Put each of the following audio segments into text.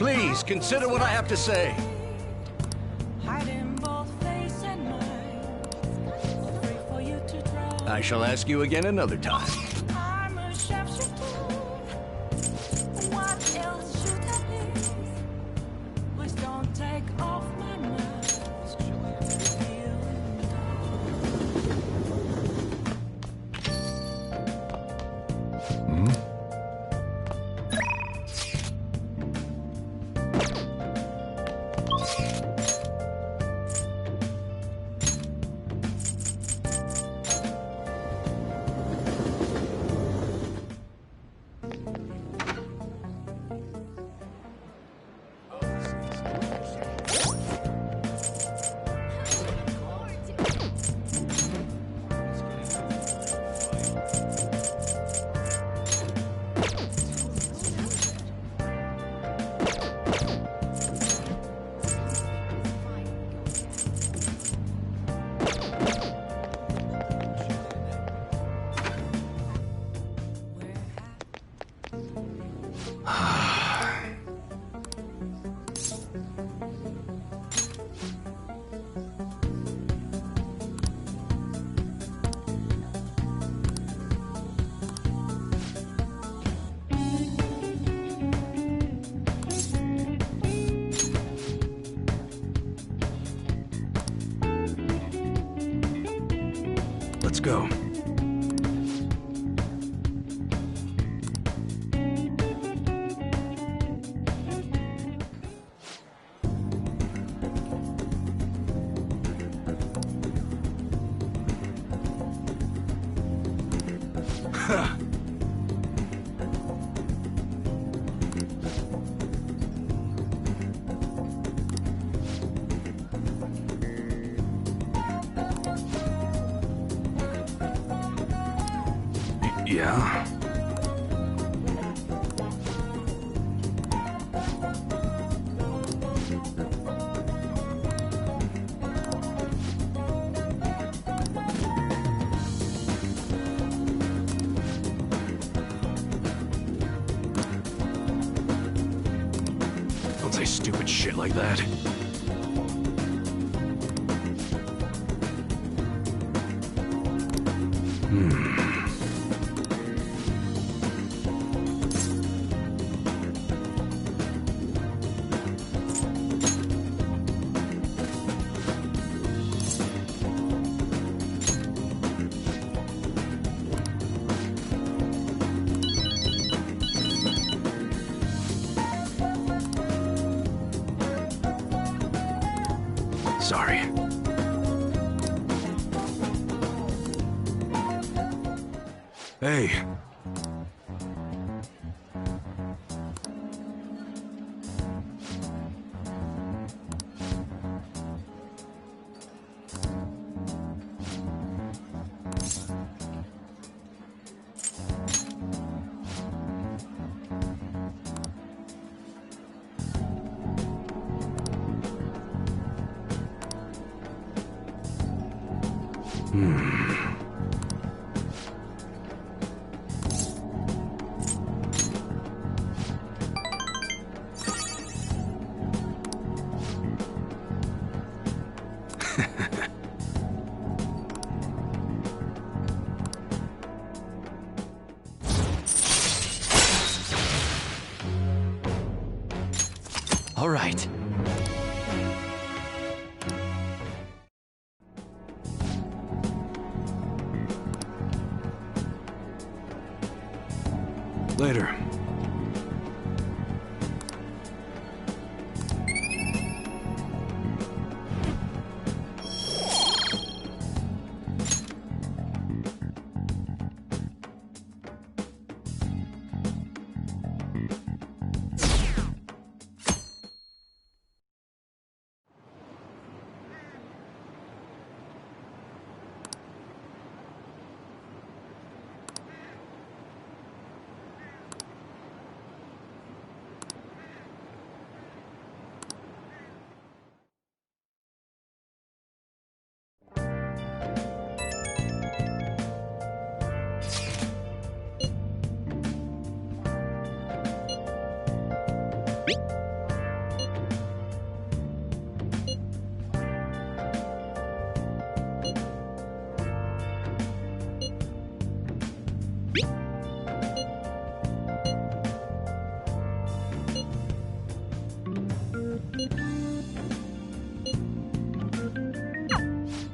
Please, consider what I have to say. I shall ask you again another time. Let's go. Yeah? Don't say stupid shit like that. Sorry. Hey. All right. Later.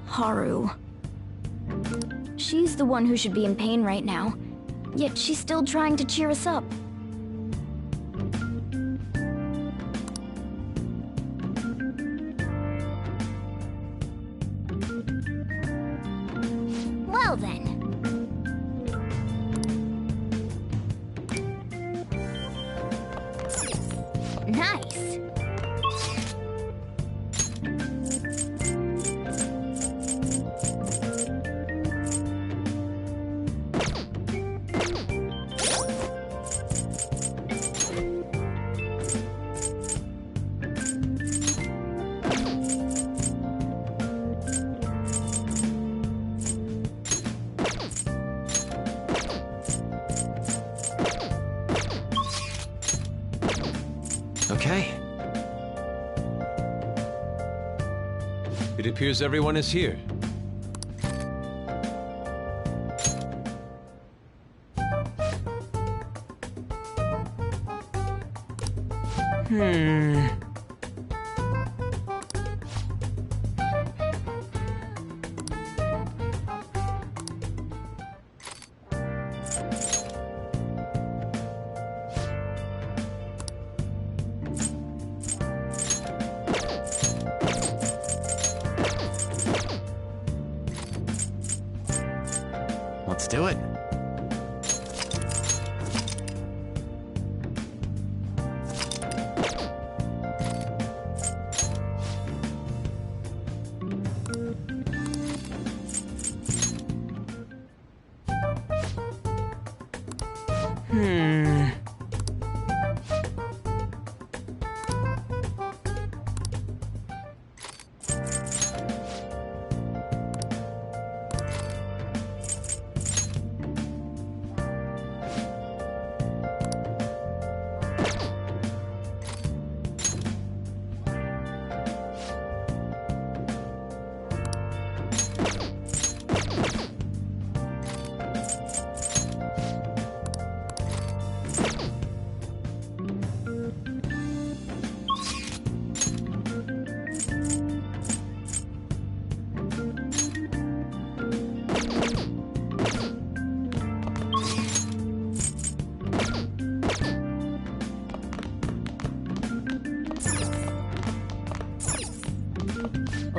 Haru. She's the one who should be in pain right now, yet she's still trying to cheer us up. Well then. Nice. Okay. It appears everyone is here. Let's do it.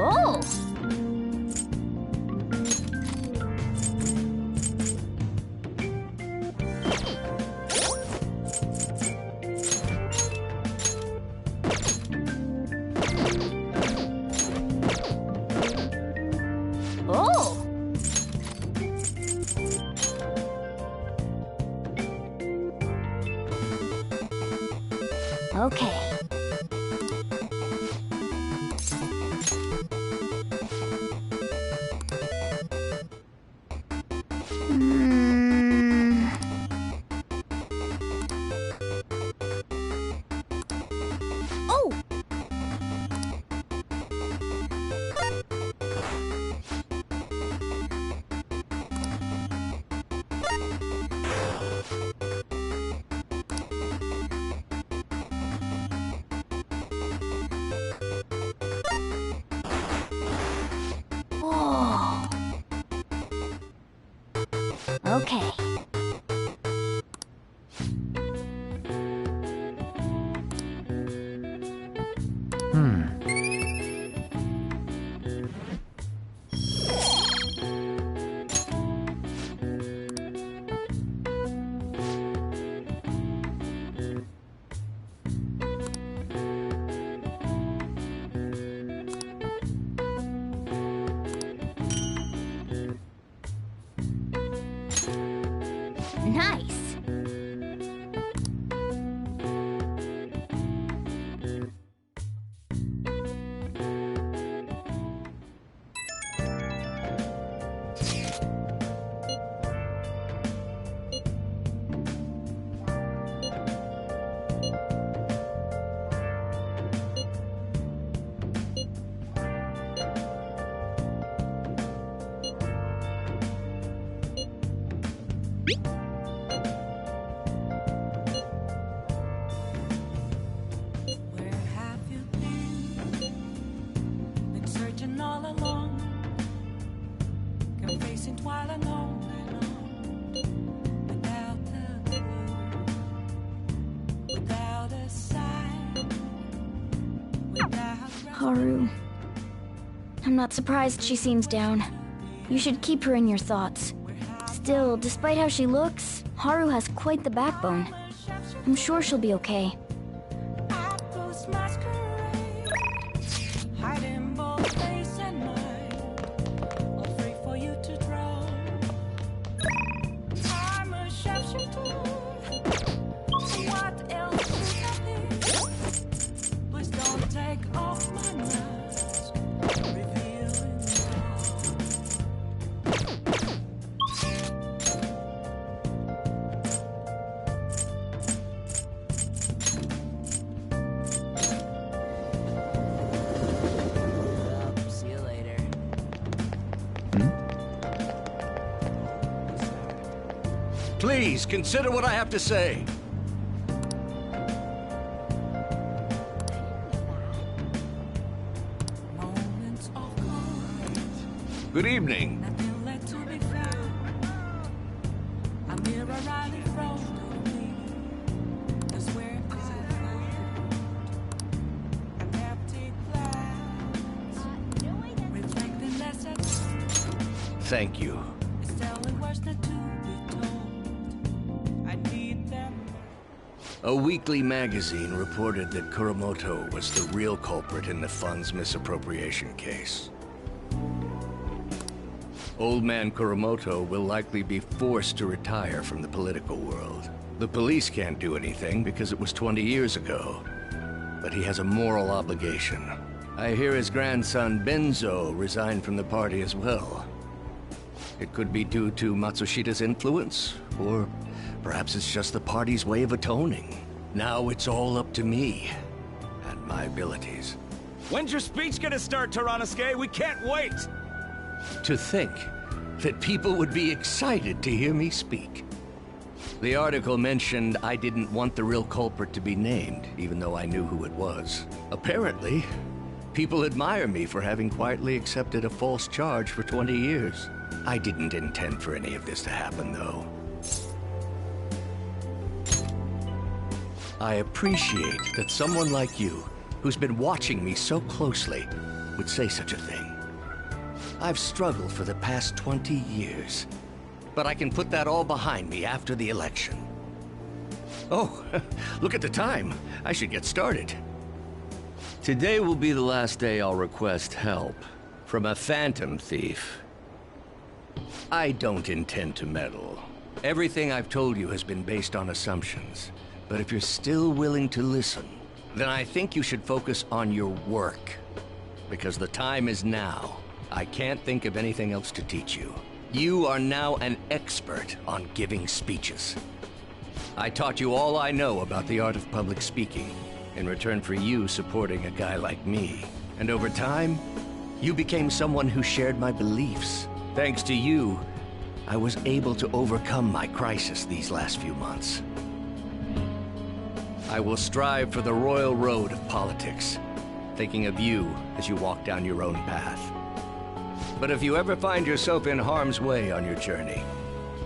Oh! Oh! Okay. Oh! Oh. Okay. Nice. Haru. I'm not surprised she seems down. You should keep her in your thoughts. Still, despite how she looks, Haru has quite the backbone. I'm sure she'll be okay. Please, consider what I have to say. Good evening. Thank you. A weekly magazine reported that Kuramoto was the real culprit in the fund's misappropriation case. Old man Kuramoto will likely be forced to retire from the political world. The police can't do anything because it was 20 years ago. But he has a moral obligation. I hear his grandson Benzo resigned from the party as well. It could be due to Matsushita's influence, or perhaps it's just the party's way of atoning. Now it's all up to me and my abilities. When's your speech gonna start, Toranosuke? We can't wait! To think that people would be excited to hear me speak. The article mentioned I didn't want the real culprit to be named, even though I knew who it was. Apparently, people admire me for having quietly accepted a false charge for 20 years. I didn't intend for any of this to happen, though. I appreciate that someone like you, who's been watching me so closely, would say such a thing. I've struggled for the past 20 years, but I can put that all behind me after the election. Oh, look at the time. I should get started. Today will be the last day I'll request help from a phantom thief. I don't intend to meddle. Everything I've told you has been based on assumptions. But if you're still willing to listen, then I think you should focus on your work. Because the time is now. I can't think of anything else to teach you. You are now an expert on giving speeches. I taught you all I know about the art of public speaking, in return for you supporting a guy like me. And over time, you became someone who shared my beliefs. Thanks to you, I was able to overcome my crisis these last few months. I will strive for the royal road of politics, thinking of you as you walk down your own path. But if you ever find yourself in harm's way on your journey,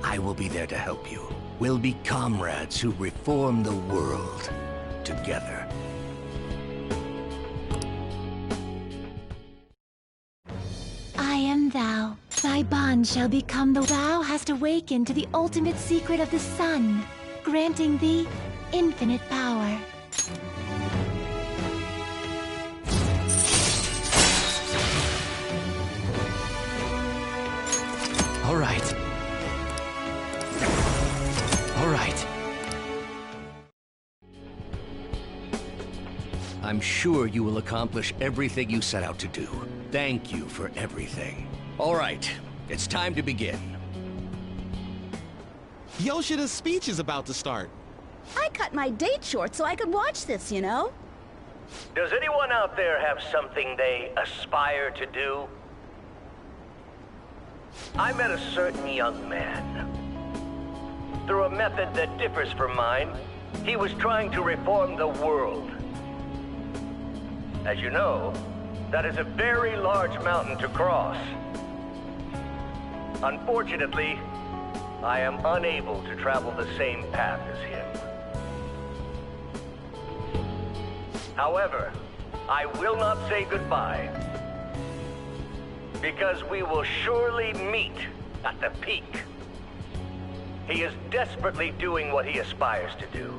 I will be there to help you. We'll be comrades who reform the world together. I am thou. Thy bond shall become the thou hast awakened to the ultimate secret of the sun, granting thee infinite power. All right. All right. I'm sure you will accomplish everything you set out to do. Thank you for everything. All right, it's time to begin. Yoshida's speech is about to start. I cut my date short so I could watch this, you know? Does anyone out there have something they aspire to do? I met a certain young man. Through a method that differs from mine, he was trying to reform the world. As you know, that is a very large mountain to cross. Unfortunately, I am unable to travel the same path as him. However, I will not say goodbye, because we will surely meet at the peak. He is desperately doing what he aspires to do.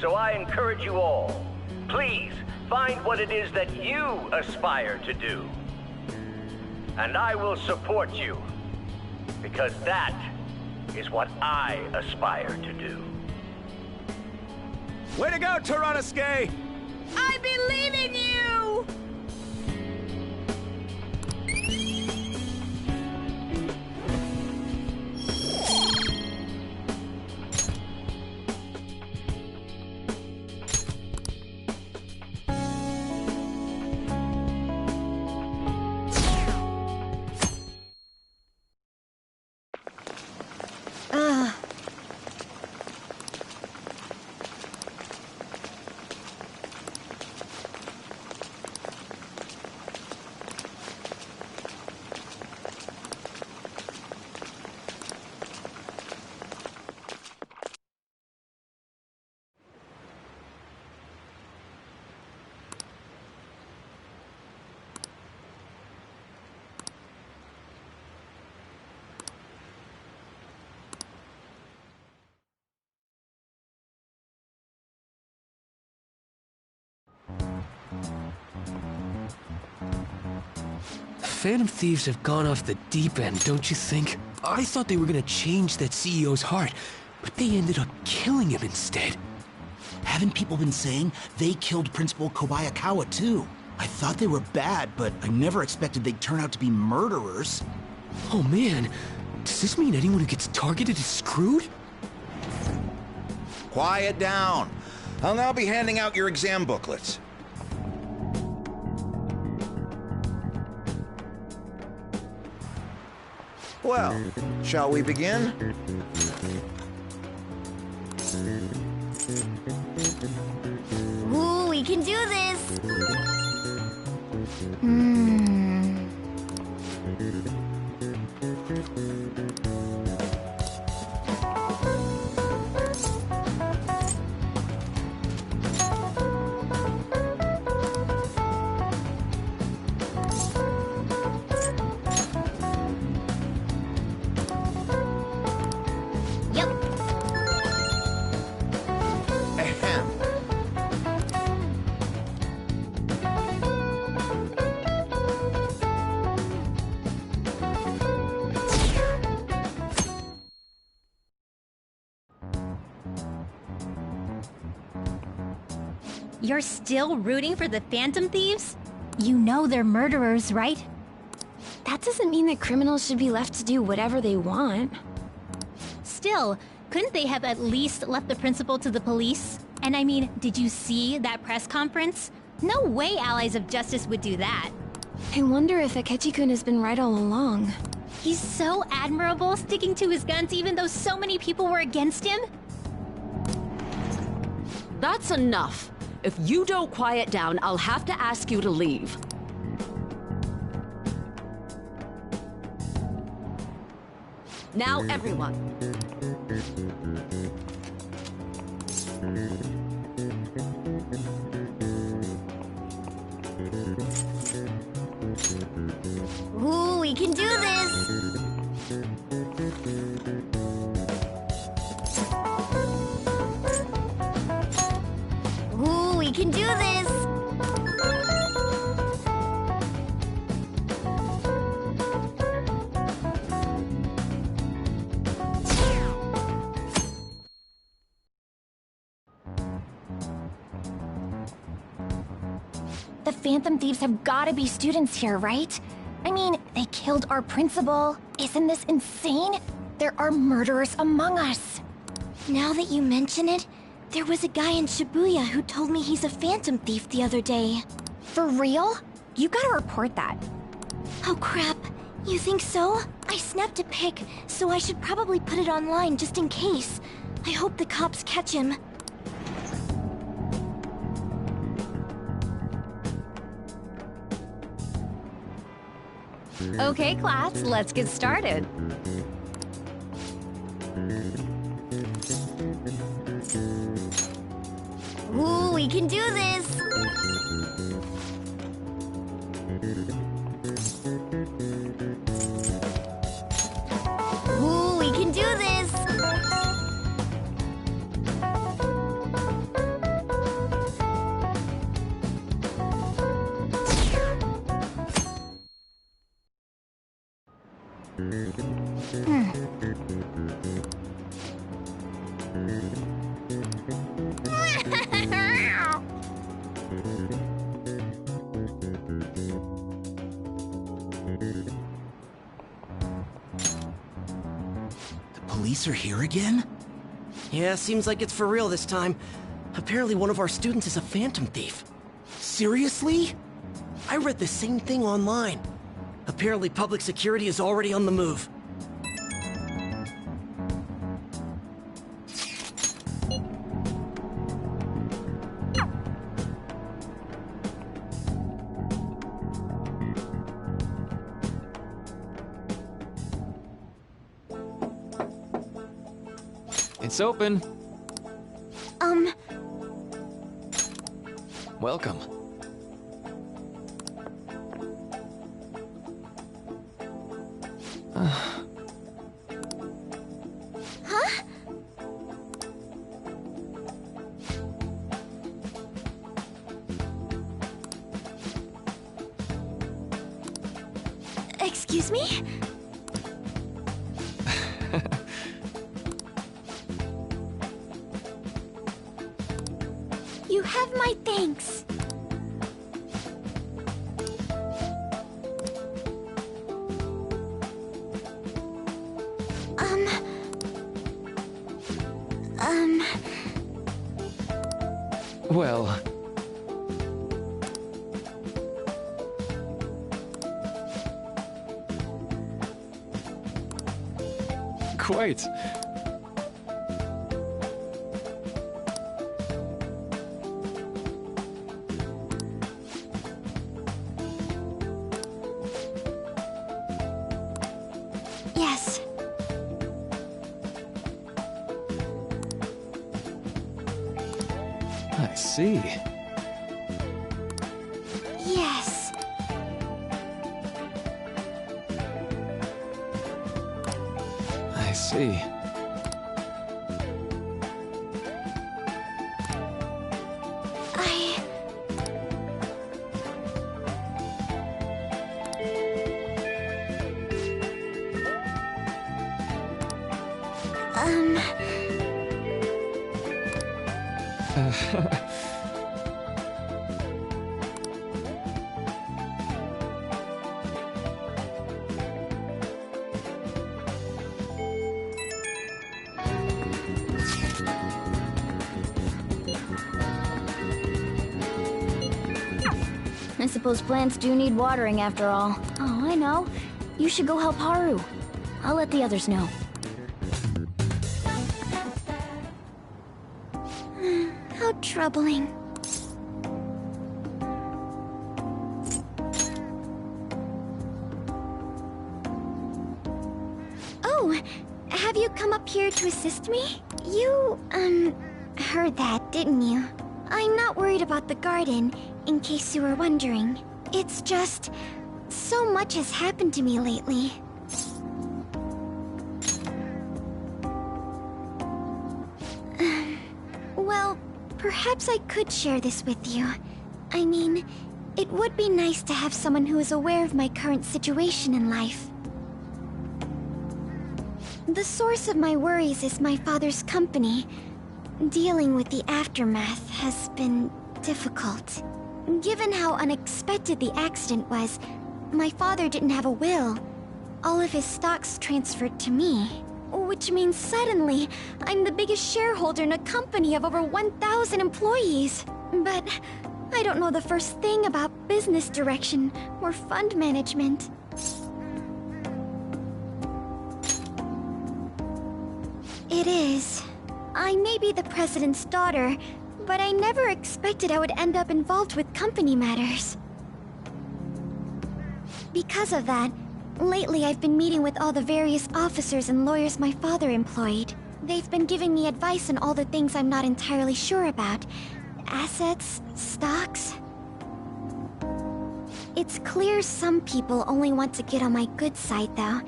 So I encourage you all, please find what it is that you aspire to do. And I will support you, because that is what I aspire to do. Way to go, Tyranosuke! I believe in you! Phantom Thieves have gone off the deep end, don't you think? I thought they were gonna change that CEO's heart, but they ended up killing him instead. Haven't people been saying they killed Principal Kobayakawa too? I thought they were bad, but I never expected they'd turn out to be murderers. Oh man, does this mean anyone who gets targeted is screwed? Quiet down. I'll now be handing out your exam booklets. Well, shall we begin? Ooh, we can do this! Yep. Ahem. You're still rooting for the Phantom Thieves? You know they're murderers, right? That doesn't mean that criminals should be left to do whatever they want. Still, couldn't they have at least left the principal to the police? And I mean, did you see that press conference? No way Allies of Justice would do that. I wonder if Akechi-kun has been right all along. He's so admirable, sticking to his guns even though so many people were against him. That's enough. If you don't quiet down, I'll have to ask you to leave. Now, everyone. Ooh, we can do this! Ooh, we can do this! The Phantom Thieves have gotta be students here, right? I mean, they killed our principal. Isn't this insane? There are murderers among us. Now that you mention it, there was a guy in Shibuya who told me he's a Phantom Thief the other day. For real? You gotta report that. Oh crap, you think so? I snapped a pic, so I should probably put it online just in case. I hope the cops catch him. Okay, class, let's get started. Ooh, we can do this! Ooh, we can do this! Police are here again? Yeah, seems like it's for real this time. Apparently one of our students is a phantom thief. Seriously? I read the same thing online. Apparently public security is already on the move. It's open. Welcome. Huh? Excuse me? You have my thanks. Well... Quite. Yes. I see. Yes. I see. I suppose plants do need watering after all. Oh, I know. You should go help Haru. I'll let the others know. How troubling. Oh, have you come up here to assist me? You, heard that, didn't you? I'm not worried about the garden, in case you were wondering. It's just... so much has happened to me lately. Well, perhaps I could share this with you. I mean, it would be nice to have someone who is aware of my current situation in life. The source of my worries is my father's company. Dealing with the aftermath has been difficult. Given how unexpected the accident was, my father didn't have a will. All of his stocks transferred to me. Which means suddenly, I'm the biggest shareholder in a company of over 1,000 employees. But I don't know the first thing about business direction or fund management. It is. I may be the president's daughter, but I never expected I would end up involved with company matters. Because of that, Lately, I've been meeting with all the various officers and lawyers my father employed. They've been giving me advice on all the things I'm not entirely sure about. Assets, stocks. It's clear some people only want to get on my good side, though.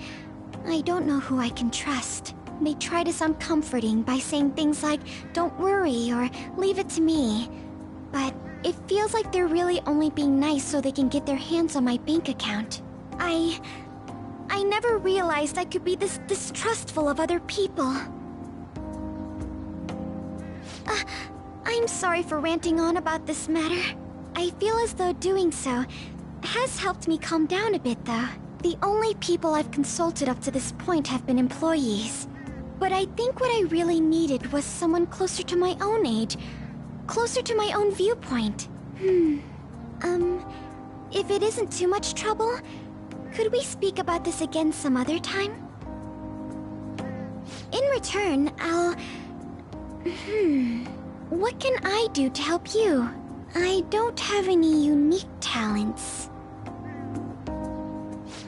I don't know who I can trust. They try to sound comforting by saying things like, "Don't worry," or "Leave it to me." But it feels like they're really only being nice so they can get their hands on my bank account. I never realized I could be this distrustful of other people. I'm sorry for ranting on about this matter. I feel as though doing so has helped me calm down a bit, though. The only people I've consulted up to this point have been employees. But I think what I really needed was someone closer to my own age, closer to my own viewpoint. If it isn't too much trouble, could we speak about this again some other time? In return, what can I do to help you? I don't have any unique talents.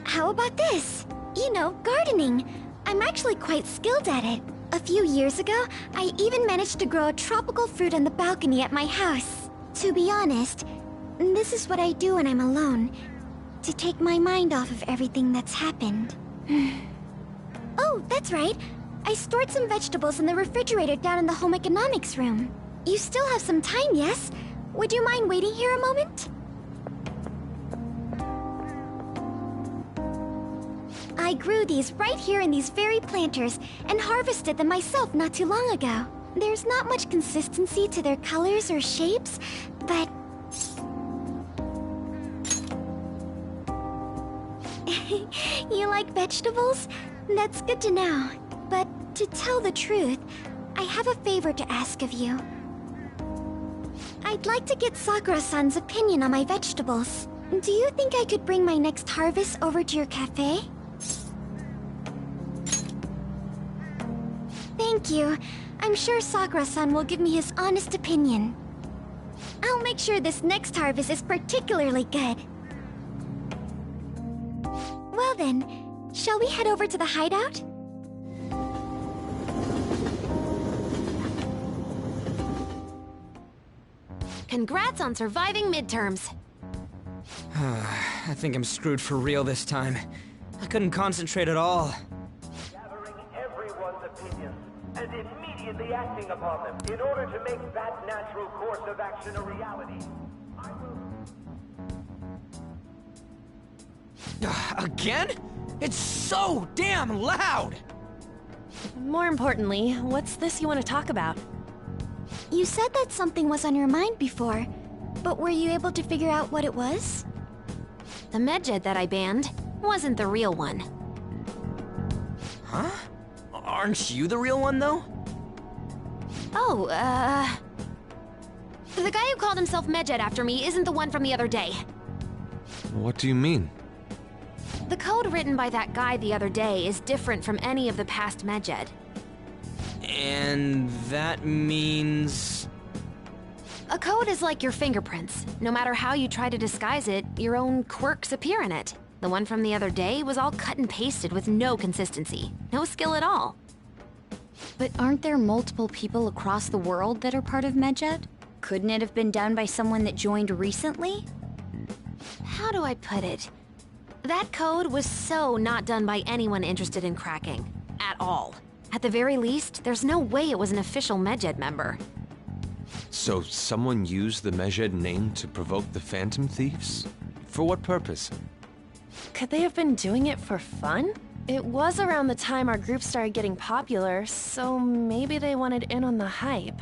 How about this? You know, gardening. I'm actually quite skilled at it. A few years ago, I even managed to grow a tropical fruit on the balcony at my house. To be honest, this is what I do when I'm alone, to take my mind off of everything that's happened. Oh, that's right. I stored some vegetables in the refrigerator down in the home economics room. You still have some time, yes? Would you mind waiting here a moment? I grew these right here in these very planters and harvested them myself not too long ago. There's not much consistency to their colors or shapes, but... You like vegetables? That's good to know. But to tell the truth, I have a favor to ask of you. I'd like to get Sakura-san's opinion on my vegetables. Do you think I could bring my next harvest over to your cafe? Thank you. I'm sure Sakura-san will give me his honest opinion. I'll make sure this next harvest is particularly good. Well then, shall we head over to the hideout? Congrats on surviving midterms. I think I'm screwed for real this time. I couldn't concentrate at all. Gathering everyone's opinions and immediately acting upon them in order to make that natural course of action a reality. Again? It's so damn loud! More importantly, what's this you want to talk about? You said that something was on your mind before, but were you able to figure out what it was? The Medjed that I banned wasn't the real one. Huh? Aren't you the real one, though? Oh, the guy who called himself Medjed after me isn't the one from the other day. What do you mean? The code written by that guy the other day is different from any of the past Medjed. And that means... A code is like your fingerprints. No matter how you try to disguise it, your own quirks appear in it. The one from the other day was all cut and pasted with no consistency. No skill at all. But aren't there multiple people across the world that are part of Medjed? Couldn't it have been done by someone that joined recently? How do I put it? That code was so not done by anyone interested in cracking. At all. At the very least, there's no way it was an official Medjed member. So someone used the Medjed name to provoke the Phantom Thieves? For what purpose? Could they have been doing it for fun? It was around the time our group started getting popular, so maybe they wanted in on the hype.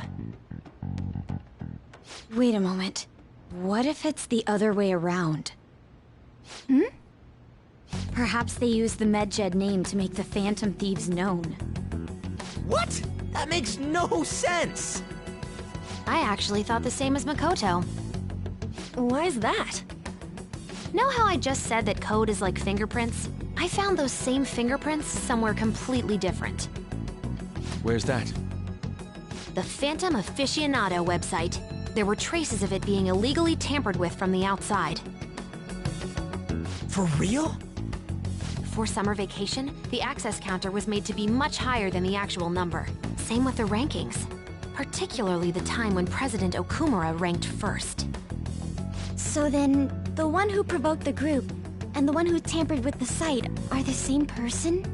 Wait a moment. What if it's the other way around? Perhaps they used the Medjed name to make the Phantom Thieves known. What? That makes no sense! I actually thought the same as Makoto. Why's that? Know how I just said that code is like fingerprints? I found those same fingerprints somewhere completely different. Where's that? The Phantom Aficionado website. There were traces of it being illegally tampered with from the outside. For real? before summer vacation, the access counter was made to be much higher than the actual number. Same with the rankings. Particularly the time when President Okumura ranked first. So then, the one who provoked the group and the one who tampered with the site are the same person?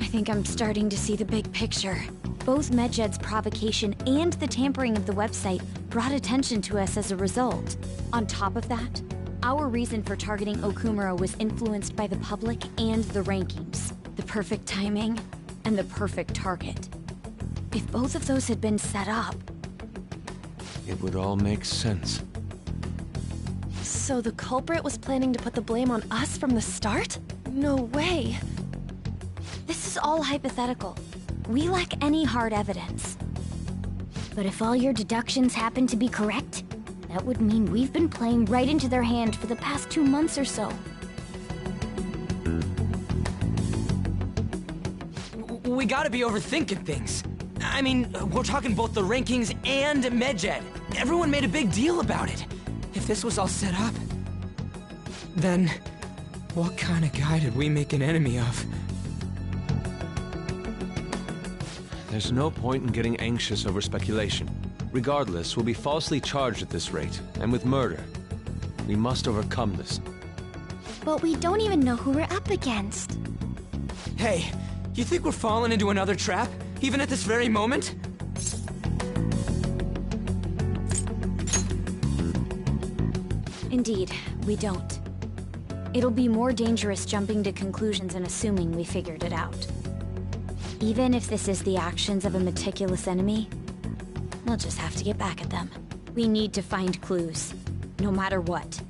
I think I'm starting to see the big picture. Both Medjed's provocation and the tampering of the website brought attention to us as a result. On top of that, our reason for targeting Okumura was influenced by the public and the rankings. The perfect timing and the perfect target. If both of those had been set up... It would all make sense. So the culprit was planning to put the blame on us from the start? No way. This is all hypothetical. We lack any hard evidence. But if all your deductions happen to be correct, that would mean we've been playing right into their hand for the past 2 months or so. We gotta be overthinking things. I mean, we're talking both the rankings and Medjed. Everyone made a big deal about it. If this was all set up, then what kind of guy did we make an enemy of? There's no point in getting anxious over speculation. Regardless, we'll be falsely charged at this rate, and with murder. We must overcome this. But we don't even know who we're up against. Hey, you think we're falling into another trap, even at this very moment? Indeed, we don't. It'll be more dangerous jumping to conclusions and assuming we figured it out. Even if this is the actions of a meticulous enemy, we'll just have to get back at them. We need to find clues, no matter what.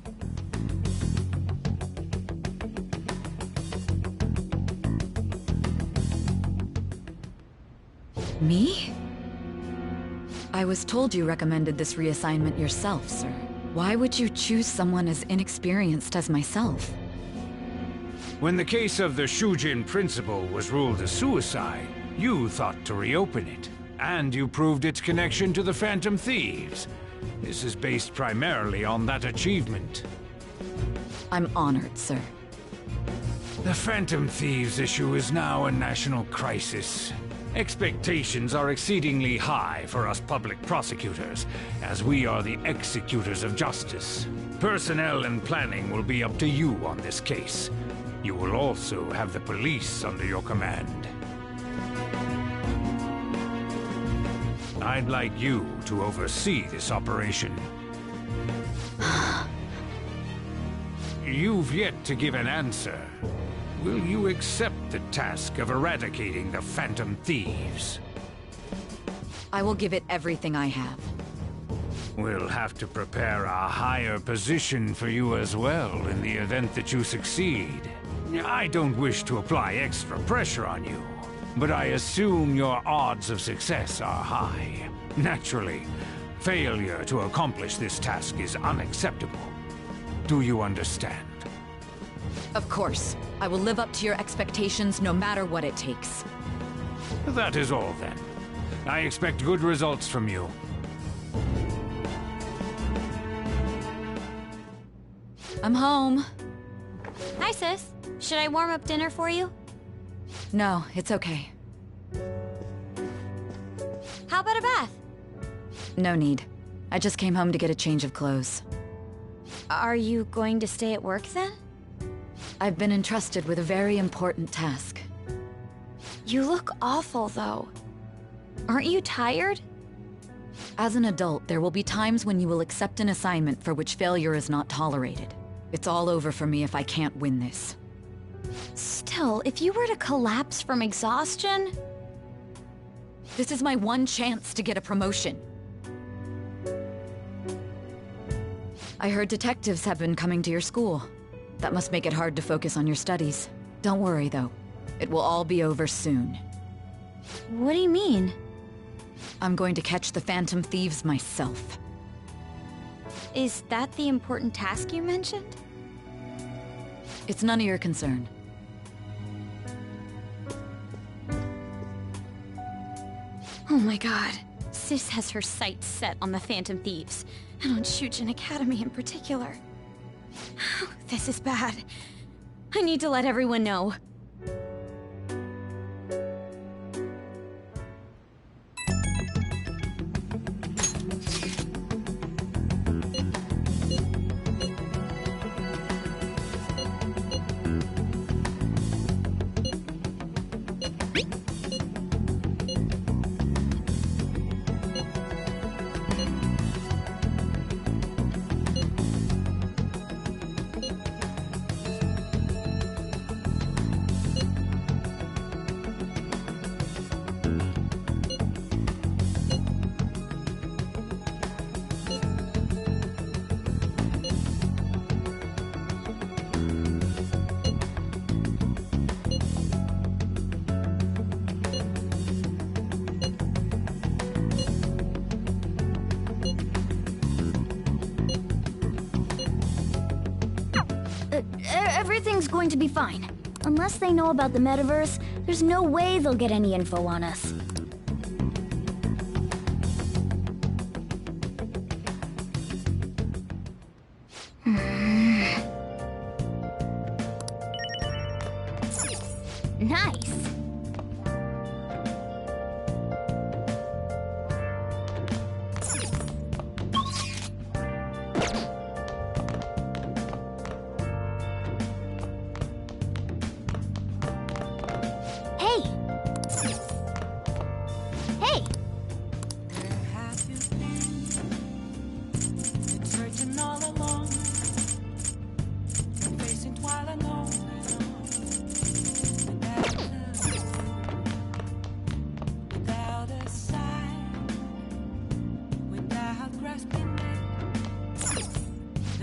Me? I was told you recommended this reassignment yourself, sir. Why would you choose someone as inexperienced as myself? When the case of the Shujin principal was ruled a suicide, you thought to reopen it. And you proved its connection to the Phantom Thieves. This is based primarily on that achievement. I'm honored, sir. The Phantom Thieves issue is now a national crisis. Expectations are exceedingly high for us public prosecutors, as we are the executors of justice. Personnel and planning will be up to you on this case. You will also have the police under your command. I'd like you to oversee this operation. You've yet to give an answer. Will you accept the task of eradicating the Phantom Thieves? I will give it everything I have. We'll have to prepare a higher position for you as well in the event that you succeed. I don't wish to apply extra pressure on you, but I assume your odds of success are high. Naturally, failure to accomplish this task is unacceptable. Do you understand? Of course. I will live up to your expectations no matter what it takes. That is all then. I expect good results from you. I'm home. Hi, sis. Should I warm up dinner for you? No, it's okay. How about a bath? No need. I just came home to get a change of clothes. Are you going to stay at work then? I've been entrusted with a very important task. You look awful, though. Aren't you tired? As an adult, there will be times when you will accept an assignment for which failure is not tolerated. It's all over for me if I can't win this. Still, if you were to collapse from exhaustion... This is my one chance to get a promotion. I heard detectives have been coming to your school. That must make it hard to focus on your studies. Don't worry, though. It will all be over soon. What do you mean? I'm going to catch the Phantom Thieves myself. Is that the important task you mentioned? It's none of your concern. Oh my god. Sis has her sights set on the Phantom Thieves, and on Shujin Academy in particular. This is bad. I need to let everyone know. Everything's going to be fine. Unless they know about the metaverse, there's no way they'll get any info on us. Nice.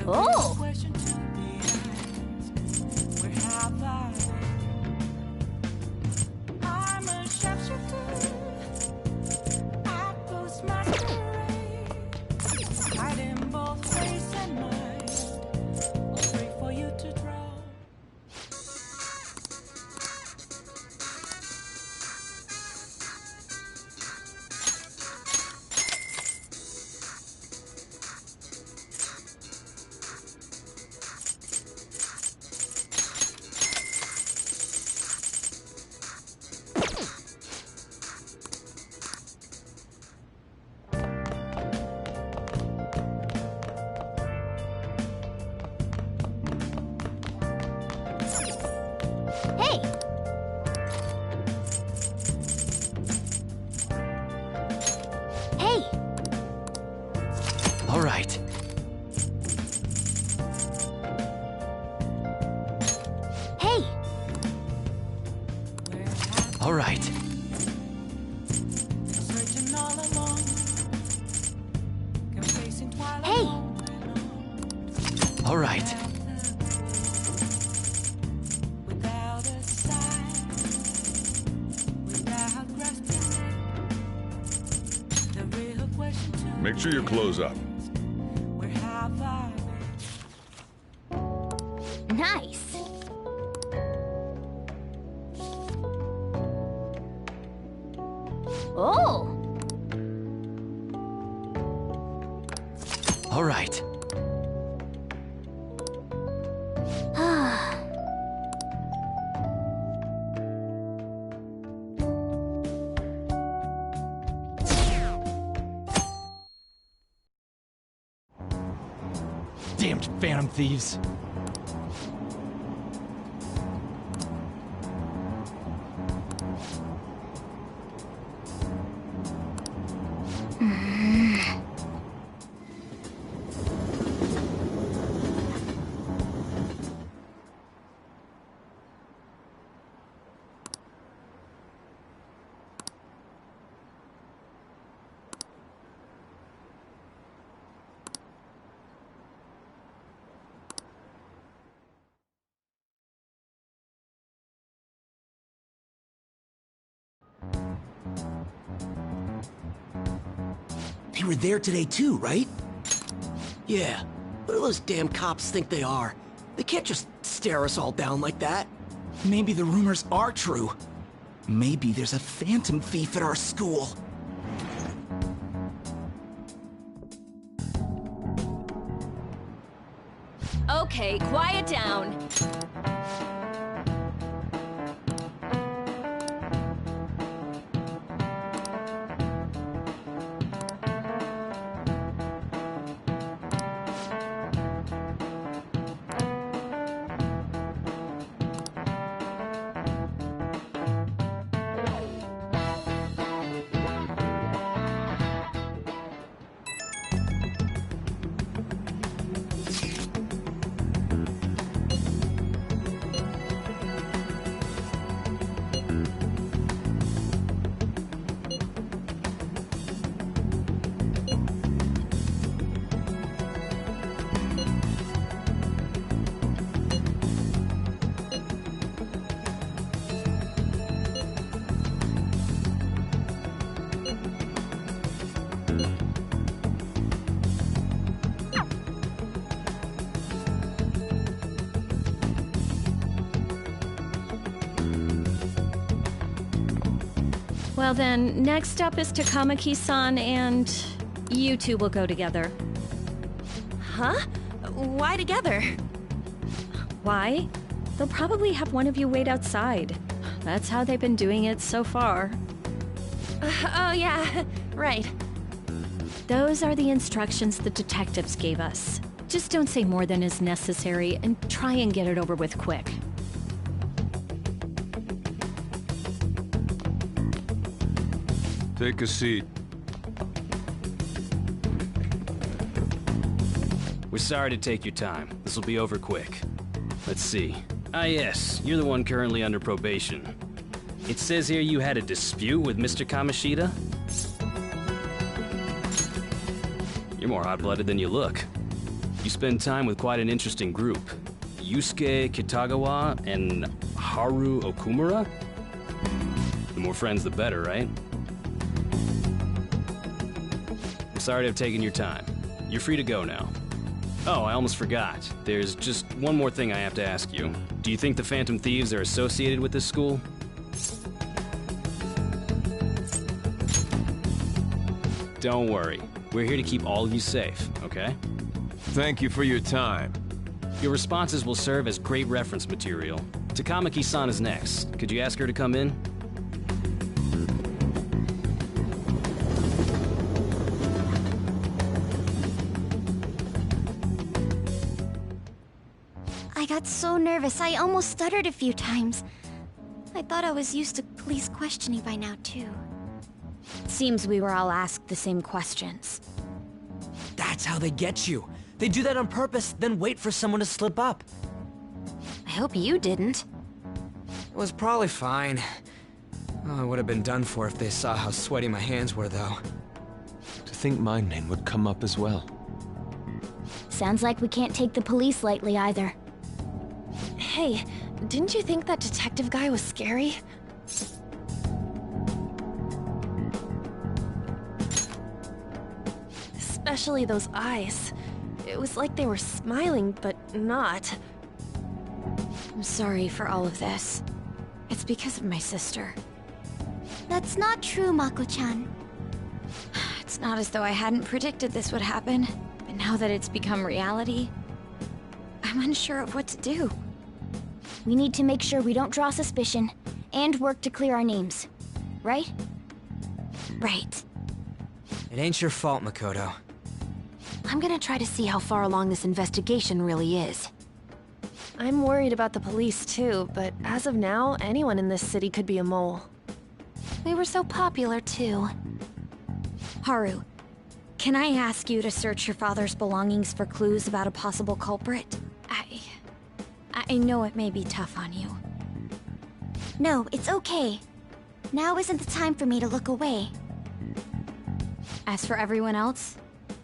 Oh! All right. Hey! All right. Make sure your clothes up. Nice. Oh! All right. Damned phantom thieves. They were there today too, right? Yeah. What do those damn cops think they are? They can't just stare us all down like that. Maybe the rumors are true. Maybe there's a phantom thief at our school. Okay, quiet down. Now then, next up is Takamaki-san, and you two will go together. Huh? Why together? Why? They'll probably have one of you wait outside. That's how they've been doing it so far. Oh yeah, right. Those are the instructions the detectives gave us. Just don't say more than is necessary, and try and get it over with quick. Take a seat. We're sorry to take your time. This will be over quick. Let's see. Ah yes, you're the one currently under probation. It says here you had a dispute with Mr. Kamoshida? You're more hot-blooded than you look. You spend time with quite an interesting group. Yusuke Kitagawa and Haru Okumura? The more friends, the better, right? I'm sorry to have taken your time. You're free to go now. Oh, I almost forgot. There's just one more thing I have to ask you. Do you think the Phantom Thieves are associated with this school? Don't worry. We're here to keep all of you safe, okay? Thank you for your time. Your responses will serve as great reference material. Takamaki-san is next. Could you ask her to come in? I got so nervous, I almost stuttered a few times. I thought I was used to police questioning by now, too. Seems we were all asked the same questions. That's how they get you. They do that on purpose, then wait for someone to slip up. I hope you didn't. It was probably fine. Oh, I would have been done for if they saw how sweaty my hands were, though. To think my name would come up as well. Sounds like we can't take the police lightly either. Hey, didn't you think that detective guy was scary? Especially those eyes. It was like they were smiling, but not. I'm sorry for all of this. It's because of my sister. That's not true, Mako-chan. It's not as though I hadn't predicted this would happen, but now that it's become reality, I'm unsure of what to do. We need to make sure we don't draw suspicion, and work to clear our names. Right? Right. It ain't your fault, Makoto. I'm gonna try to see how far along this investigation really is. I'm worried about the police too, but as of now, anyone in this city could be a mole. We were so popular too. Haru, can I ask you to search your father's belongings for clues about a possible culprit? I know it may be tough on you. No, it's okay. Now isn't the time for me to look away. As for everyone else,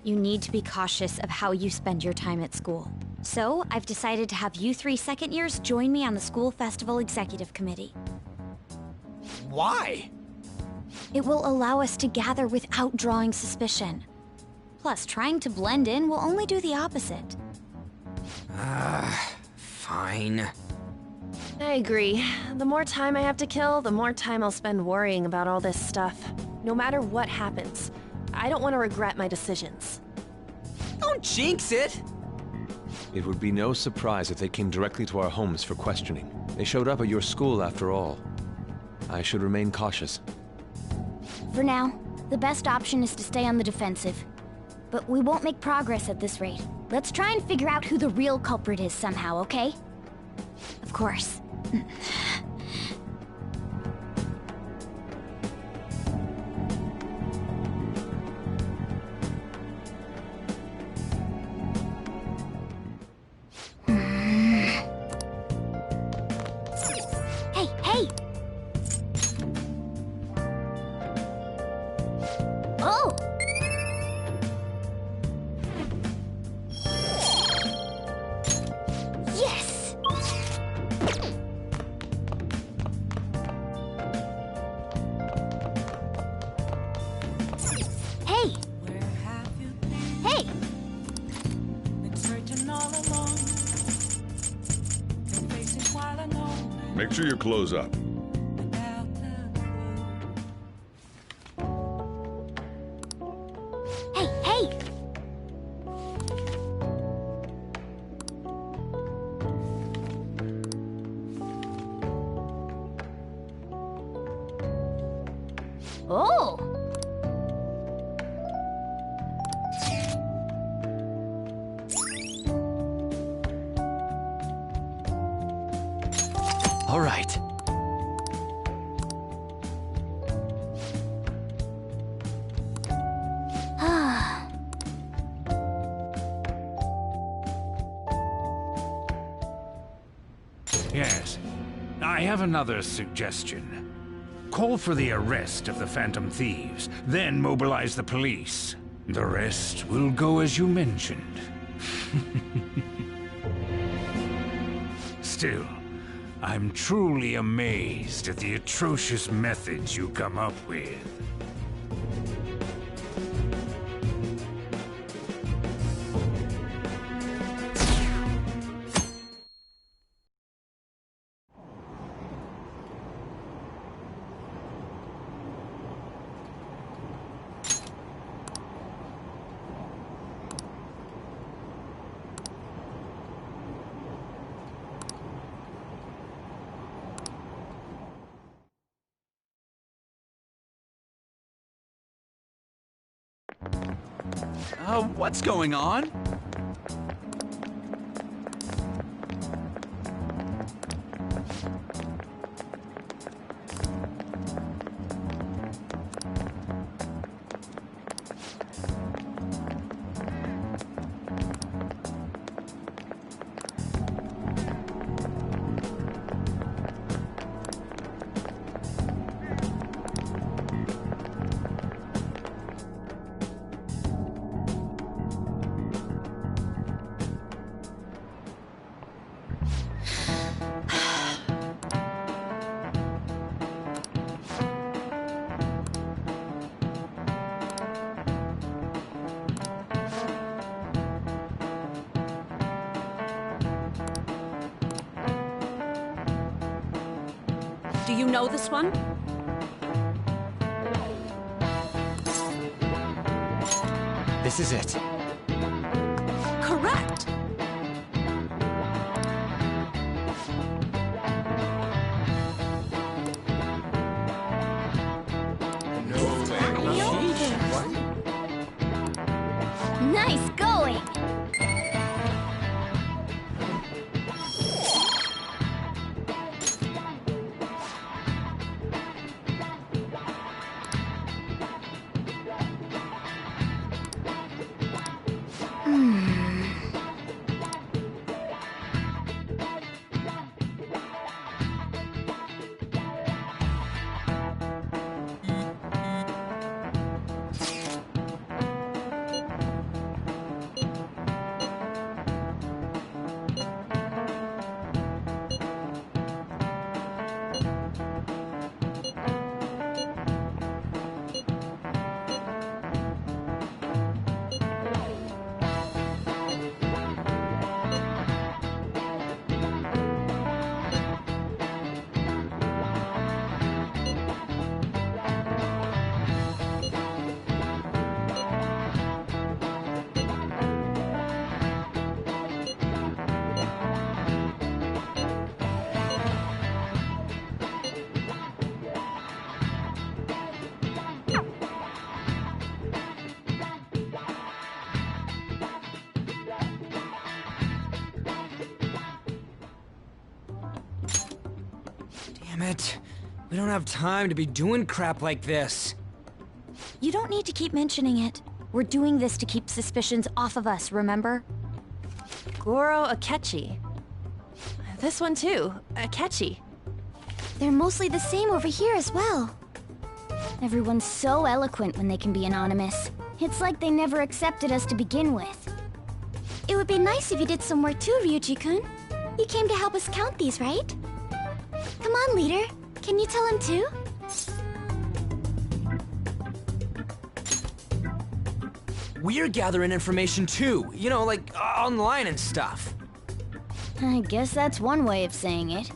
you need to be cautious of how you spend your time at school. So, I've decided to have you 3 second years join me on the school festival executive committee. Why? It will allow us to gather without drawing suspicion. Plus, trying to blend in will only do the opposite. Fine. I agree. The more time I have to kill, the more time I'll spend worrying about all this stuff. No matter what happens, I don't want to regret my decisions. Don't jinx it! It would be no surprise if they came directly to our homes for questioning. They showed up at your school after all. I should remain cautious. For now, the best option is to stay on the defensive. But we won't make progress at this rate. Let's try and figure out who the real culprit is somehow, okay? Of course. Hey! Oh! Yes! Hey! Hey! Make sure you close up. Oh! All right. Yes. I have another suggestion. Call for the arrest of the Phantom Thieves, then mobilize the police. The rest will go as you mentioned. Still, I'm truly amazed at the atrocious methods you come up with. What's going on? Do you know this one? This is it. Correct! Nice going! Damn it. We don't have time to be doing crap like this. You don't need to keep mentioning it. We're doing this to keep suspicions off of us, remember? Goro Akechi. This one too, Akechi. They're mostly the same over here as well. Everyone's so eloquent when they can be anonymous. It's like they never accepted us to begin with. It would be nice if you did some work too, Ryuji-kun. You came to help us count these, right? Come on, leader. Can you tell him too? We're gathering information too, you know, like online and stuff. I guess that's one way of saying it.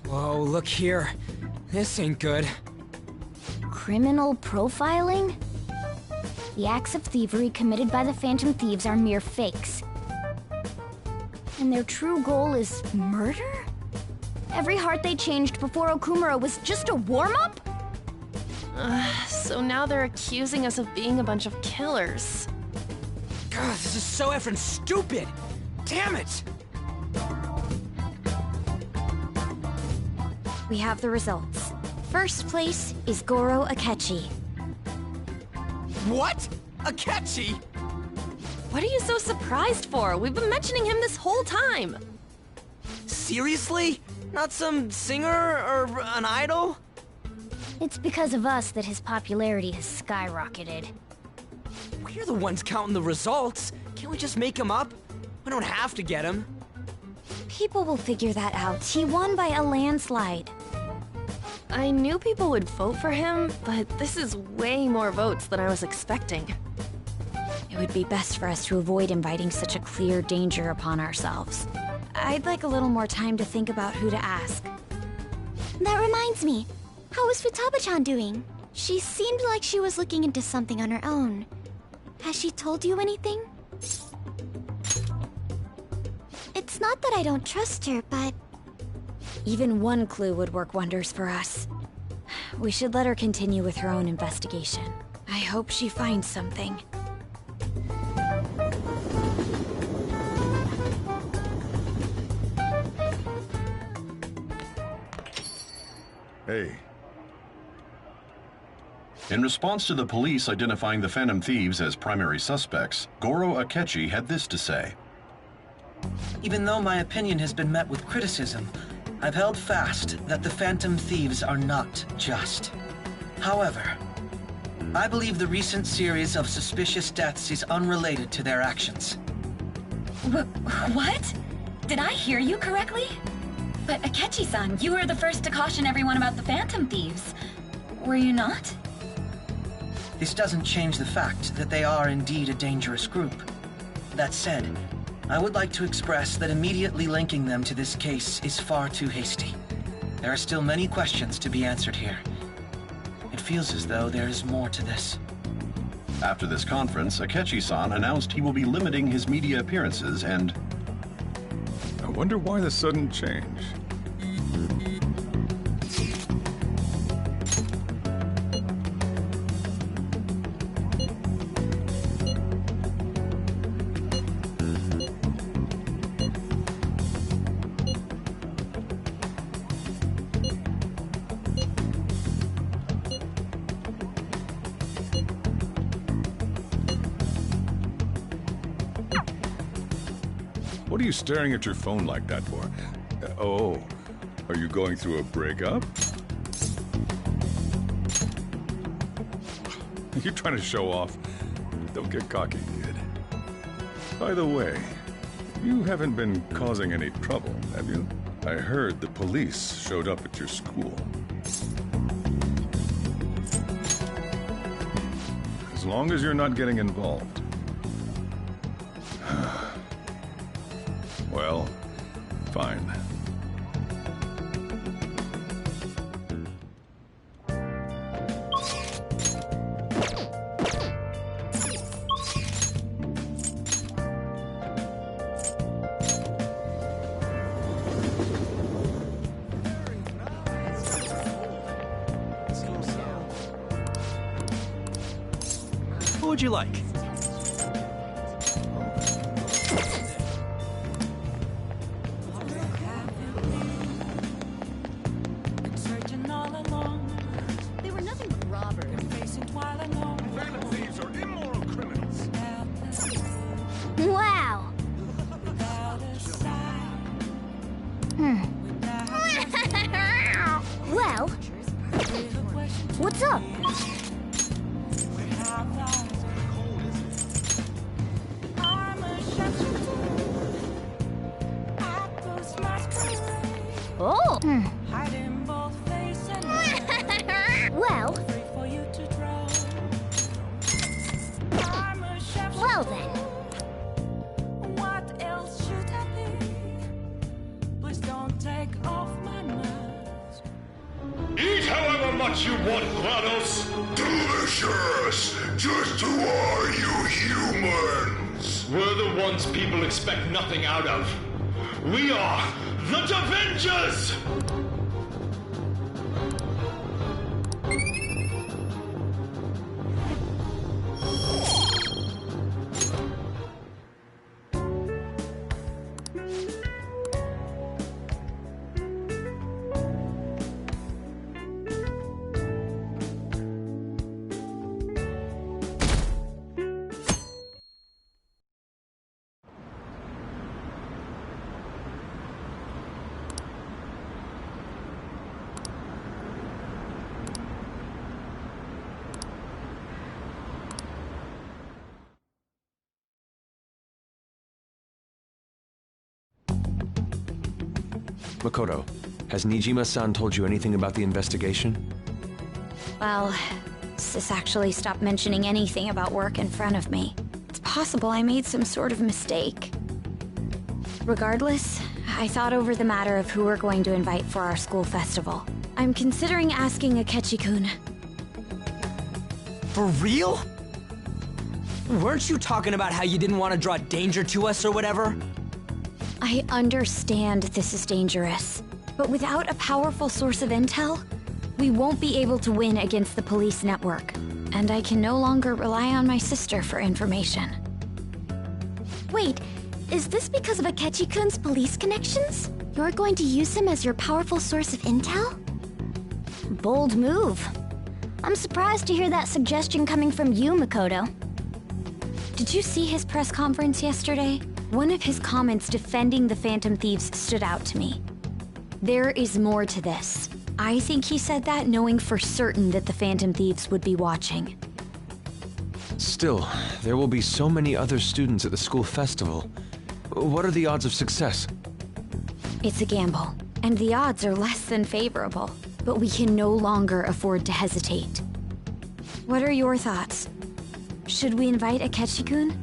Whoa, look here. This ain't good. Criminal profiling? The acts of thievery committed by the Phantom Thieves are mere fakes. And their true goal is murder? Every heart they changed before Okumura was just a warm-up? So now they're accusing us of being a bunch of killers. God, this is so effing stupid! Damn it! We have the results. First place is Goro Akechi. What? Akechi? What are you so surprised for? We've been mentioning him this whole time. Seriously? Not some singer or an idol? It's because of us that his popularity has skyrocketed. We're the ones counting the results. Can't we just make him up? We don't have to get him. People will figure that out. He won by a landslide. I knew people would vote for him, but this is way more votes than I was expecting. It would be best for us to avoid inviting such a clear danger upon ourselves. I'd like a little more time to think about who to ask. That reminds me. How is Futaba-chan doing? She seemed like she was looking into something on her own. Has she told you anything? It's not that I don't trust her, but... Even one clue would work wonders for us. We should let her continue with her own investigation. I hope she finds something. Hey. In response to the police identifying the Phantom Thieves as primary suspects, Goro Akechi had this to say. Even though my opinion has been met with criticism, I've held fast that the Phantom Thieves are not just. However, I believe the recent series of suspicious deaths is unrelated to their actions. What? Did I hear you correctly? But Akechi-san, you were the first to caution everyone about the Phantom Thieves. Were you not? This doesn't change the fact that they are indeed a dangerous group. That said, I would like to express that immediately linking them to this case is far too hasty. There are still many questions to be answered here. It feels as though there is more to this. After this conference, Akechi-san announced he will be limiting his media appearances and... I wonder why the sudden change. What are you staring at your phone like that for? Oh, are you going through a breakup? You trying to show off? Don't get cocky, kid. By the way, you haven't been causing any trouble, have you? I heard the police showed up at your school. As long as you're not getting involved. Well, fine. What would you like? They were nothing but robbers. Phantom thieves are immoral criminals. Wow! Well, what's up? Oh! Well... Well then. What else should I be? Please don't take off my mask. Eat however much you want, GLaDOS! Delicious! Just who are you humans? We're the ones people expect nothing out of. We are the Davengers! Makoto, has Nijima-san told you anything about the investigation? Well, Sis actually stopped mentioning anything about work in front of me. It's possible I made some sort of mistake. Regardless, I thought over the matter of who we're going to invite for our school festival. I'm considering asking Akechi-kun. For real? Weren't you talking about how you didn't want to draw danger to us or whatever? I understand this is dangerous, but without a powerful source of intel, we won't be able to win against the police network, and I can no longer rely on my sister for information. Wait, is this because of Akechi-kun's police connections? You're going to use him as your powerful source of intel? Bold move. I'm surprised to hear that suggestion coming from you, Makoto. Did you see his press conference yesterday? One of his comments defending the Phantom Thieves stood out to me. There is more to this. I think he said that knowing for certain that the Phantom Thieves would be watching. Still, there will be so many other students at the school festival. What are the odds of success? It's a gamble, and the odds are less than favorable, but we can no longer afford to hesitate. What are your thoughts? Should we invite Akechi-kun?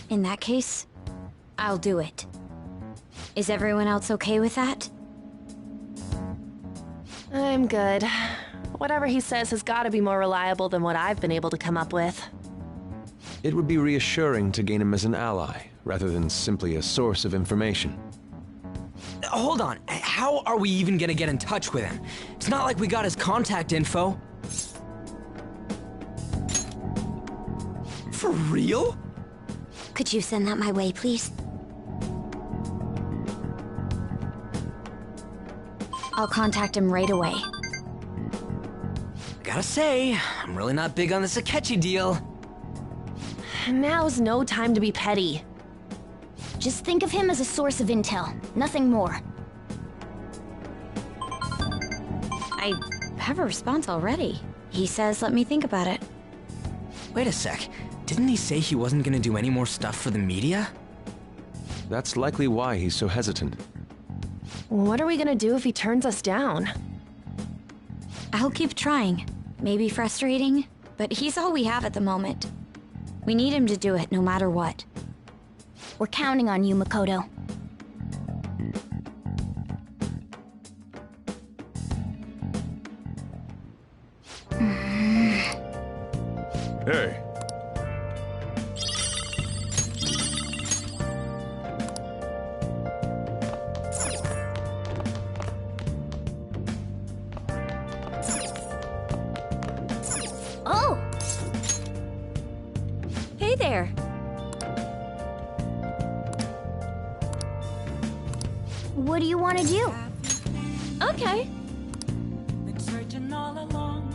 In that case, I'll do it. Is everyone else okay with that? I'm good. Whatever he says has got to be more reliable than what I've been able to come up with. It would be reassuring to gain him as an ally, rather than simply a source of information. Hold on, how are we even gonna get in touch with him? It's not like we got his contact info. For real? Could you send that my way, please? I'll contact him right away. Gotta say, I'm really not big on this Akechi deal. Now's no time to be petty. Just think of him as a source of intel, nothing more. I have a response already. He says let me think about it. Wait a sec, didn't he say he wasn't gonna do any more stuff for the media? That's likely why he's so hesitant. What are we gonna do if he turns us down? I'll keep trying. Maybe frustrating, but he's all we have at the moment. We need him to do it no matter what. We're counting on you, Makoto. Hey. Oh! Hey there. What do you want to do? Okay. Been searching all along.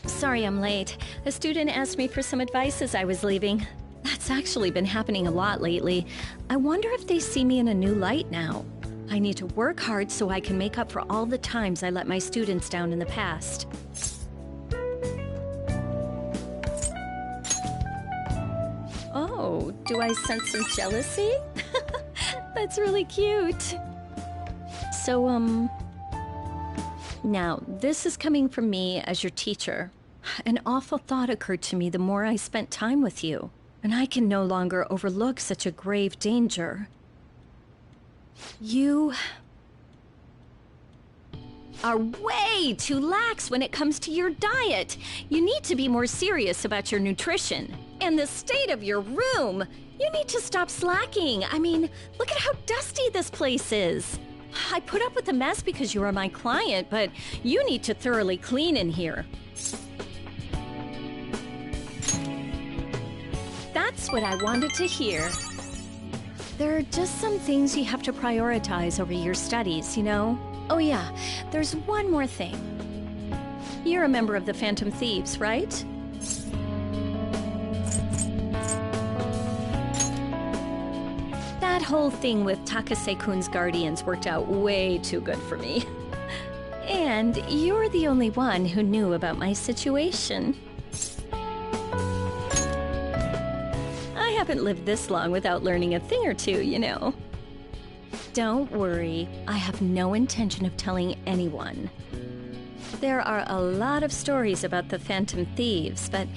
Sorry I'm late. A student asked me for some advice as I was leaving. That's actually been happening a lot lately. I wonder if they see me in a new light now. I need to work hard so I can make up for all the times I let my students down in the past. Oh, do I sense some jealousy? That's really cute. So, now, this is coming from me as your teacher. An awful thought occurred to me the more I spent time with you, and I can no longer overlook such a grave danger. You are way too lax when it comes to your diet. You need to be more serious about your nutrition. And the state of your room. You need to stop slacking. I mean, look at how dusty this place is. I put up with the mess because you are my client, but you need to thoroughly clean in here. That's what I wanted to hear. There are just some things you have to prioritize over your studies, you know? Oh yeah, there's one more thing. You're a member of the Phantom Thieves, right? That whole thing with Takase-kun's guardians worked out way too good for me. And you're the only one who knew about my situation. I haven't lived this long without learning a thing or two, you know. Don't worry, I have no intention of telling anyone. There are a lot of stories about the Phantom Thieves, but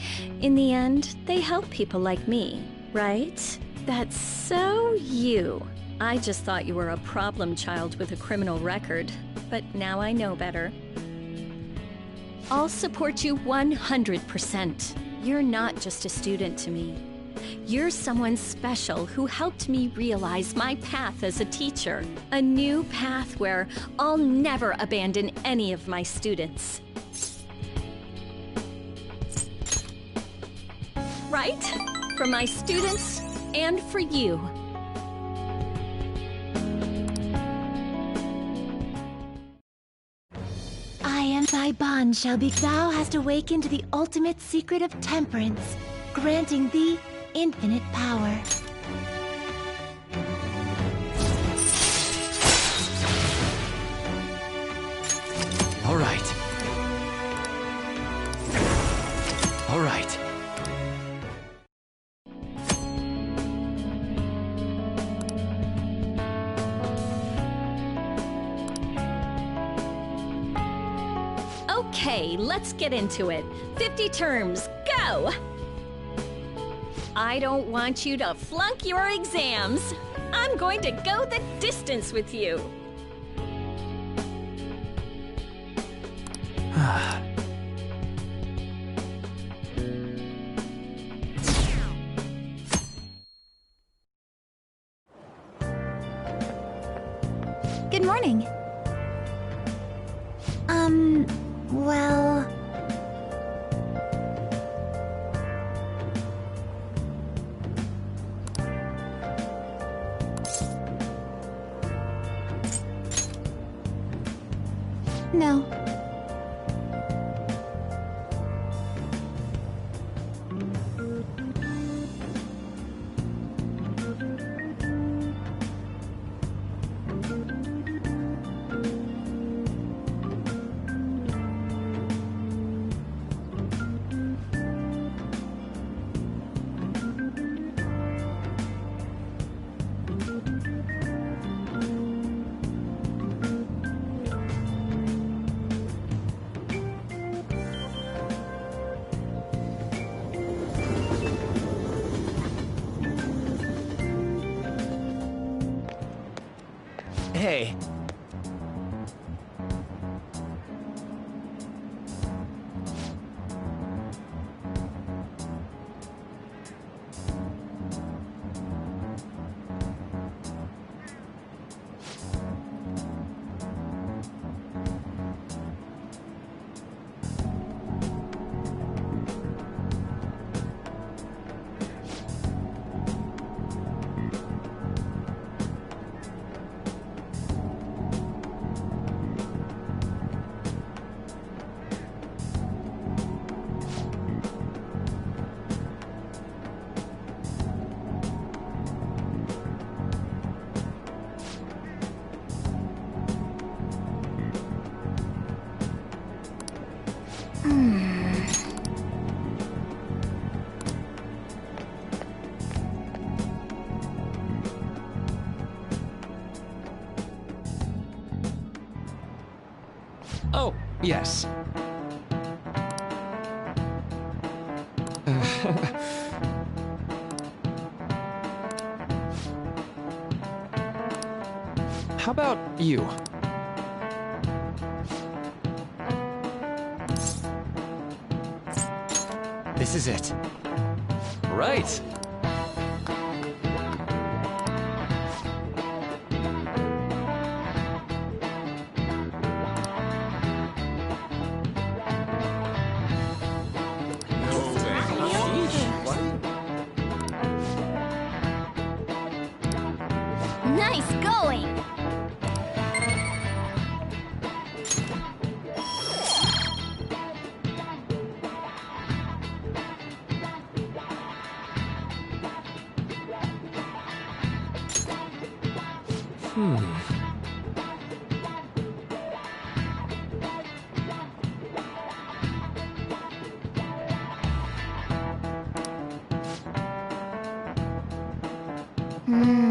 in the end, they help people like me, right? That's so you. I just thought you were a problem child with a criminal record, but now I know better. I'll support you 100%. You're not just a student to me. You're someone special who helped me realize my path as a teacher. A new path where I'll never abandon any of my students. Right? For my students and for you. I am thy bond, Shelby. Thou hast awakened the ultimate secret of temperance, granting thee infinite power. All right. All right. Okay, let's get into it. 50 terms, go! I don't want you to flunk your exams. I'm going to go the distance with you. Good morning. Well... No. Hey. Oh, yes. How about you? This is it. Right. Nice going! Hey!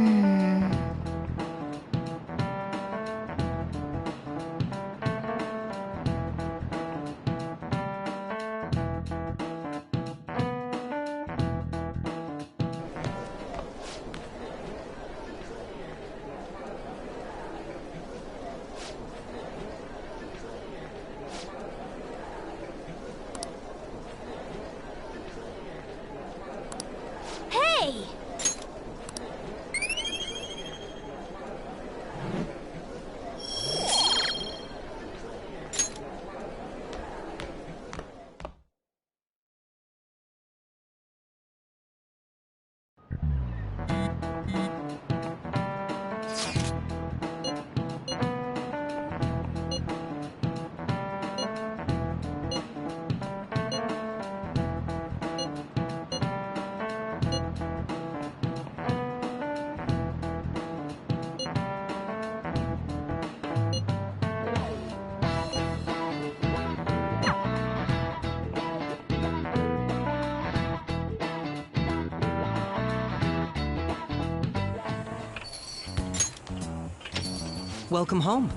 Welcome home.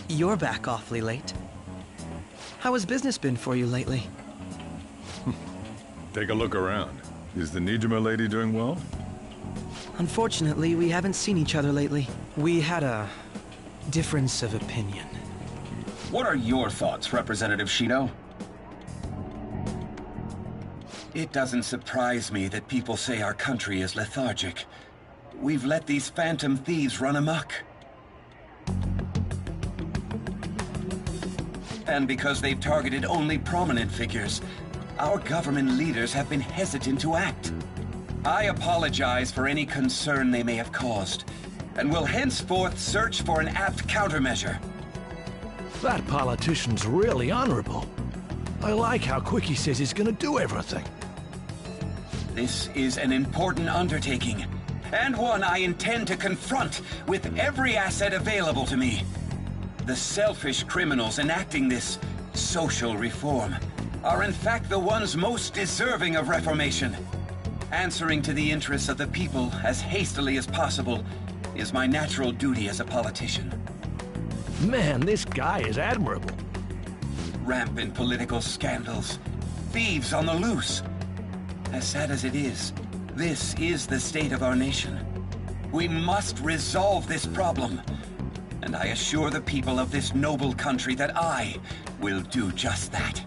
You're back awfully late. How has business been for you lately? Take a look around. Is the Nijima lady doing well? Unfortunately, we haven't seen each other lately. We had a difference of opinion. What are your thoughts, Representative Shido? It doesn't surprise me that people say our country is lethargic. We've let these phantom thieves run amok. And because they've targeted only prominent figures, our government leaders have been hesitant to act. I apologize for any concern they may have caused, and will henceforth search for an apt countermeasure. That politician's really honorable. I like how quick he says he's gonna do everything. This is an important undertaking, and one I intend to confront with every asset available to me. The selfish criminals enacting this social reform are in fact the ones most deserving of reformation. Answering to the interests of the people as hastily as possible is my natural duty as a politician. Man, this guy is admirable. Rampant political scandals, thieves on the loose. As sad as it is, this is the state of our nation. We must resolve this problem, and I assure the people of this noble country that I will do just that.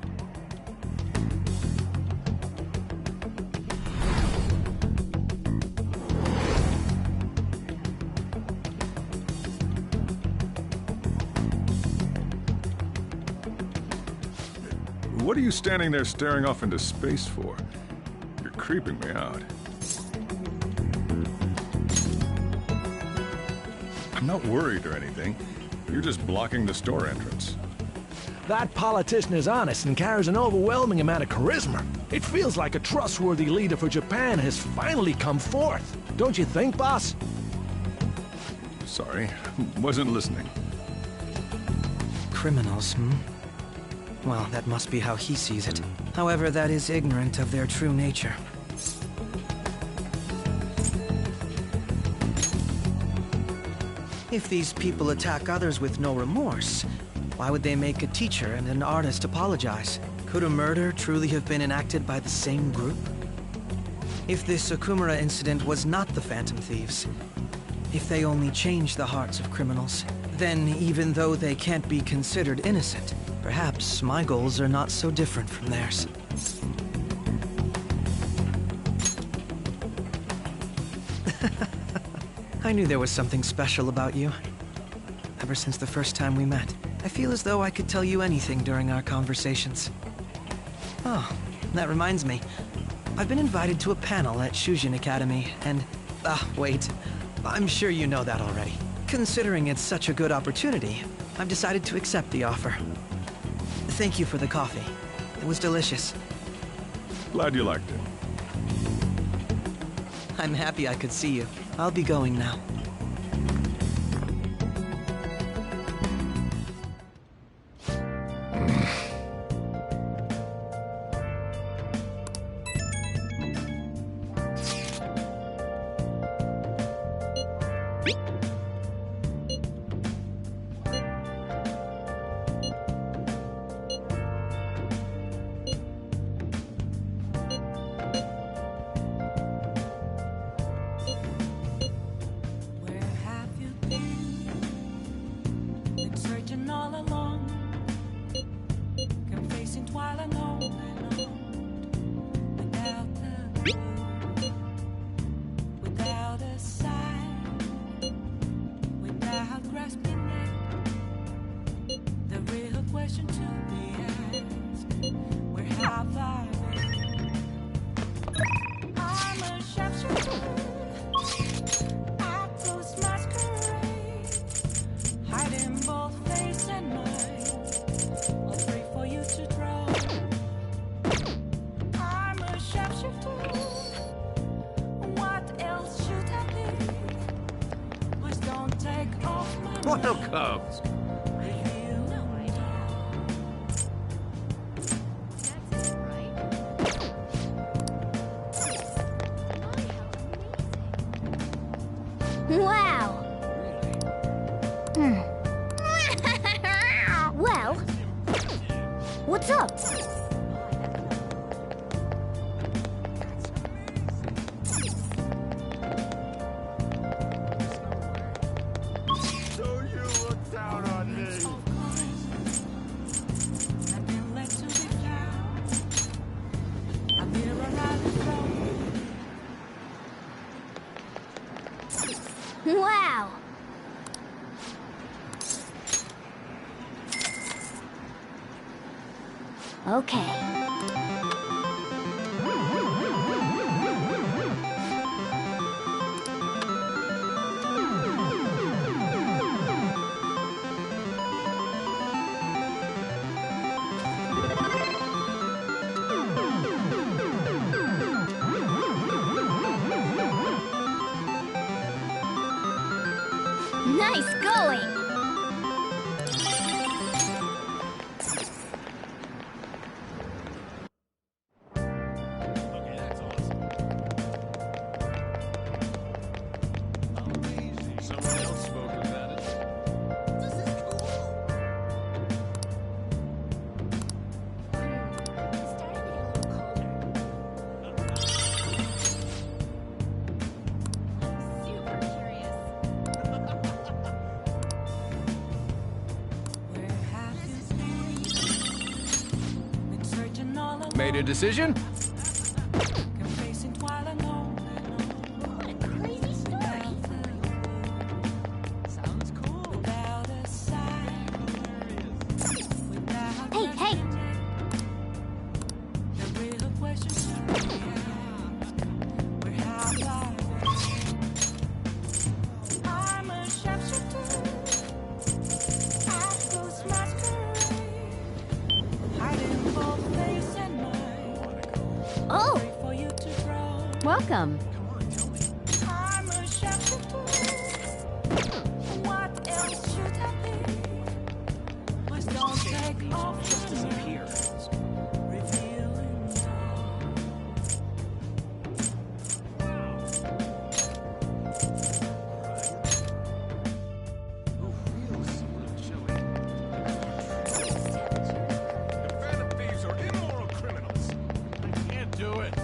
What are you standing there staring off into space for? You're creeping me out. I'm not worried or anything. You're just blocking the store entrance. That politician is honest and carries an overwhelming amount of charisma. It feels like a trustworthy leader for Japan has finally come forth. Don't you think, boss? Sorry, wasn't listening. Criminals, Well, that must be how he sees it. However, that is ignorant of their true nature. If these people attack others with no remorse, why would they make a teacher and an artist apologize? Could a murder truly have been enacted by the same group? If this Okumura incident was not the Phantom Thieves, if they only changed the hearts of criminals, then even though they can't be considered innocent, perhaps my goals are not so different from theirs. I knew there was something special about you. Ever since the first time we met, I feel as though I could tell you anything during our conversations. Oh, that reminds me. I've been invited to a panel at Shujin Academy, and... wait. I'm sure you know that already. Considering it's such a good opportunity, I've decided to accept the offer. Thank you for the coffee. It was delicious. Glad you liked it. I'm happy I could see you. I'll be going now. Been searching all along, confessing while alone and on, without a clue, without a sign, without grasping it. The real question to be asked: where have I been? I'm a sharpshooter. I close masquerade, hiding both face and mind. I'll pray for you to draw. I'm a sharpshooter. What else should I be? Please don't take off my mask. Welcome. Wow! Well, what's up? So you look down on me. I've been led to be found. I'm here around the throne. Wow! Okay. Nice going! Someone else spoke about it. Made a decision? Hey, hey! Oh! Welcome. I'm a sharpshooter. What else should I be? Please don't take off my mask. Revealing Phantom thieves are immoral criminals. I can't do it.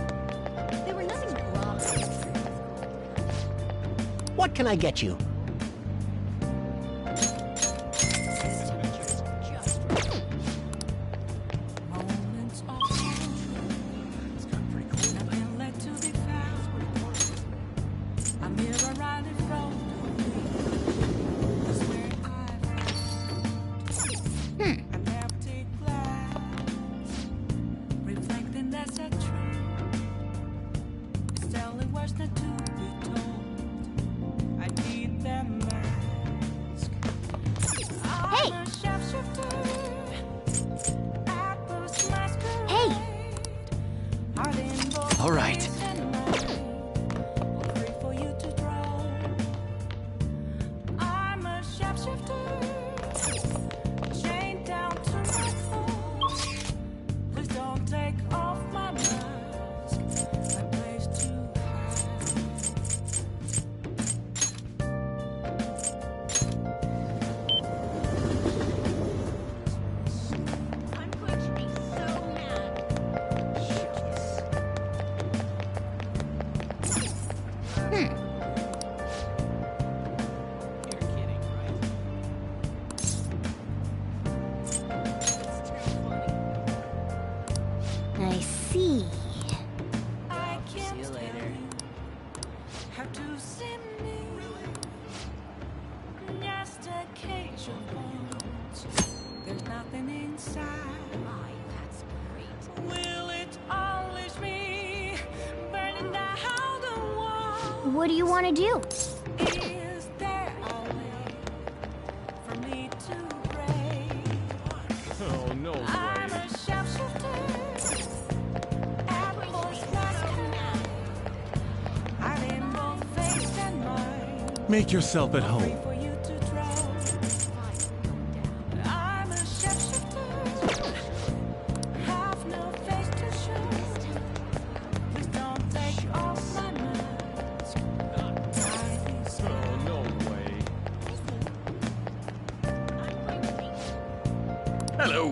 There were nothing wrong. What can I get you? moments of I've been led to be found. I'm here around in front. That's where I found an empty glass, reflecting that's a truth. It's telling words not to be told. I need them mask. I'm a sharpshooter. Hey! All right. I'm a sharpshooter. Chained down nothing inside. My, that's great. Will it unleash me? Burning down the wall. What do you want to do? Is there a way for me to break? Oh, no way. I'm a sharpshooter. Apples masquerade. I aim both face and mind. Make yourself at home. For you to draw. I'm a sharpshooter. Have no face to show. Please don't take off my mask. Oh, no way. Hello.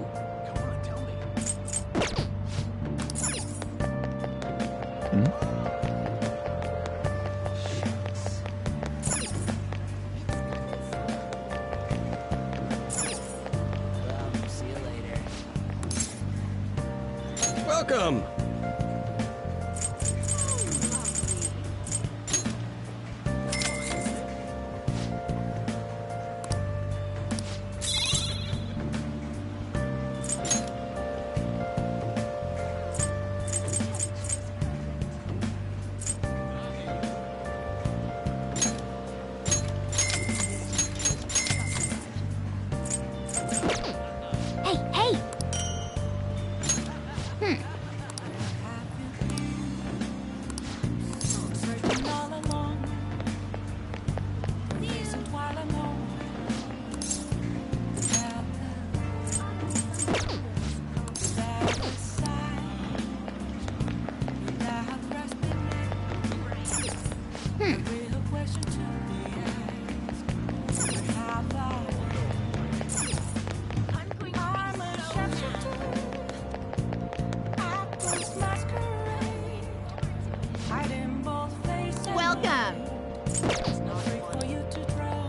See you later. Welcome. Hey, hey! Searching all along. Isn't while I'm on. Real question to be asked. But how far? I'm a sharpshooter. Apples masquerade. Hide in both faces. Welcome. There's no way for you to draw.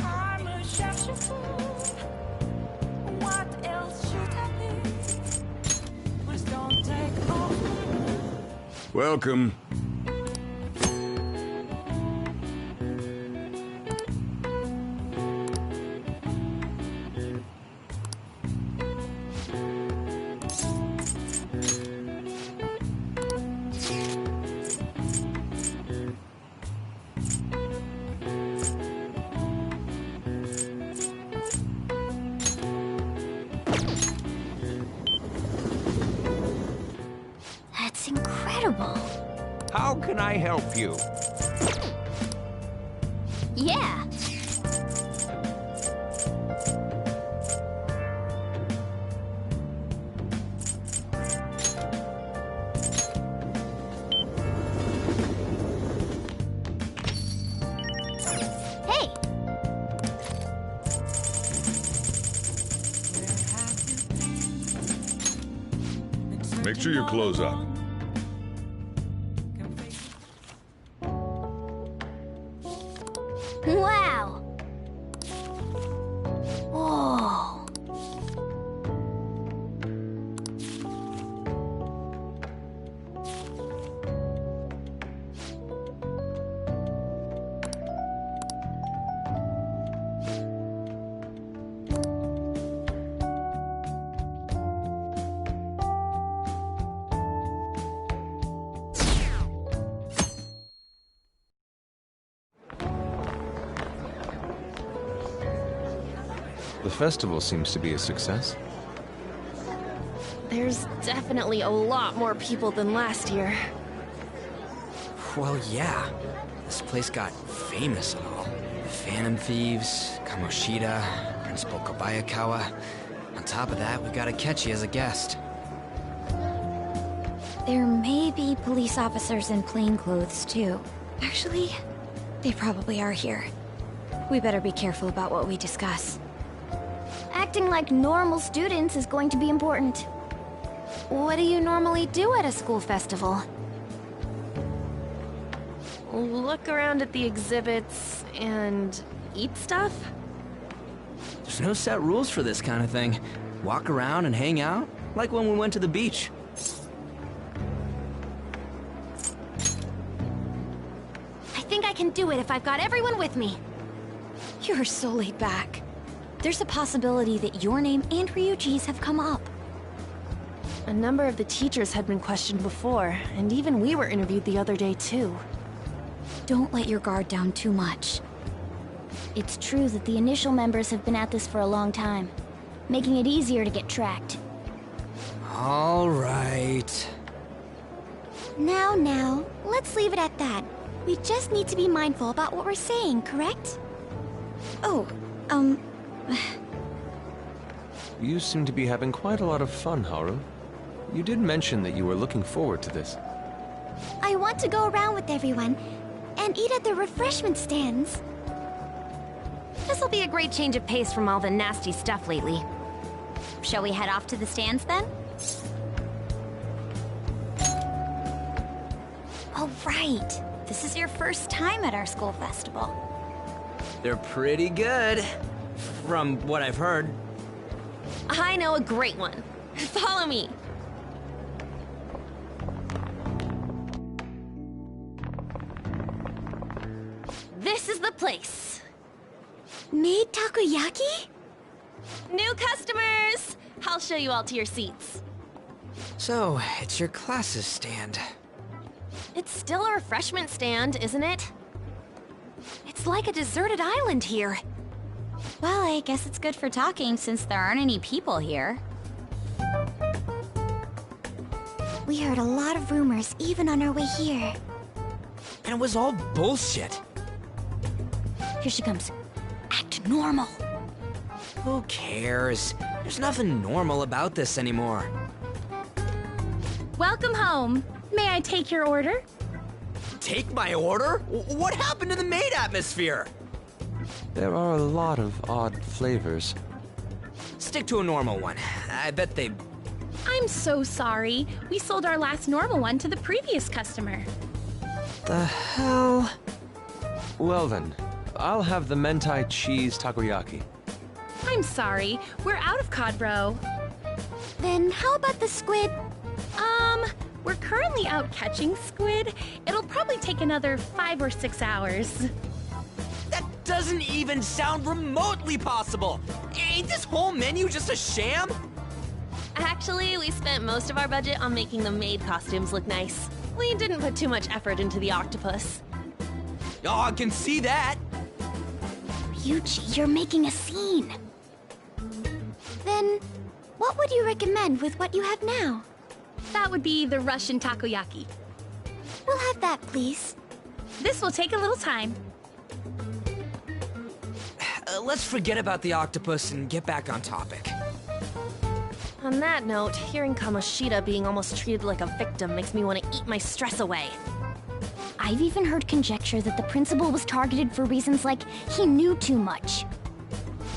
I'm a sharpshooter. What else should I be? Please don't take off. Welcome. That's incredible. How can I help you? Yeah. Hey! Make sure you close up. Wow! Whoa! The festival seems to be a success. There's definitely a lot more people than last year. Well, yeah. This place got famous and all. Phantom Thieves, Kamoshida, Principal Kobayakawa. On top of that, we got Akechi as a guest. There may be police officers in plainclothes, too. Actually, they probably are here. We better be careful about what we discuss. Acting like normal students is going to be important. What do you normally do at a school festival? Look around at the exhibits and eat stuff? There's no set rules for this kind of thing. Walk around and hang out, like when we went to the beach. I think I can do it if I've got everyone with me. You're so laid back. there's a possibility that your name and Ryuji's have come up. A number of the teachers had been questioned before, and even we were interviewed the other day too. Don't let your guard down too much. It's true that the initial members have been at this for a long time, making it easier to get tracked. All right. Now, let's leave it at that. We just need to be mindful about what we're saying, correct? Oh, You seem to be having quite a lot of fun, Haru. You did mention that you were looking forward to this. I want to go around with everyone and eat at the refreshment stands. This'll be a great change of pace from all the nasty stuff lately. Shall we head off to the stands then? Oh, right. This is your first time at our school festival. They're pretty good, from what I've heard. I know a great one. Follow me. This is the place. Made takoyaki? New customers! I'll show you all to your seats. So, it's your class's stand. It's still a refreshment stand, isn't it? It's like a deserted island here. Well, I guess it's good for talking since there aren't any people here. We heard a lot of rumors even on our way here. And it was all bullshit. Here she comes. Act normal. Who cares? There's nothing normal about this anymore. Welcome home. May I take your order? Take my order? What happened to the maid atmosphere? There are a lot of odd flavors. Stick to a normal one. I bet they... I'm so sorry. We sold our last normal one to the previous customer. The hell? Well then, I'll have the mentai cheese takoyaki. I'm sorry. We're out of cod roe. Then how about the squid? We're currently out catching squid. It'll probably take another 5 or 6 hours. That doesn't even sound remotely possible! Ain't this whole menu just a sham? Actually, we spent most of our budget on making the maid costumes look nice. We didn't put too much effort into the octopus. Oh, I can see that! Ryuji, you're making a scene. Then, what would you recommend with what you have now? That would be the Russian takoyaki. We'll have that, please. This will take a little time. Let's forget about the octopus and get back on topic. On that note, hearing Kamoshida being almost treated like a victim makes me want to eat my stress away. I've even heard conjecture that the principal was targeted for reasons like he knew too much.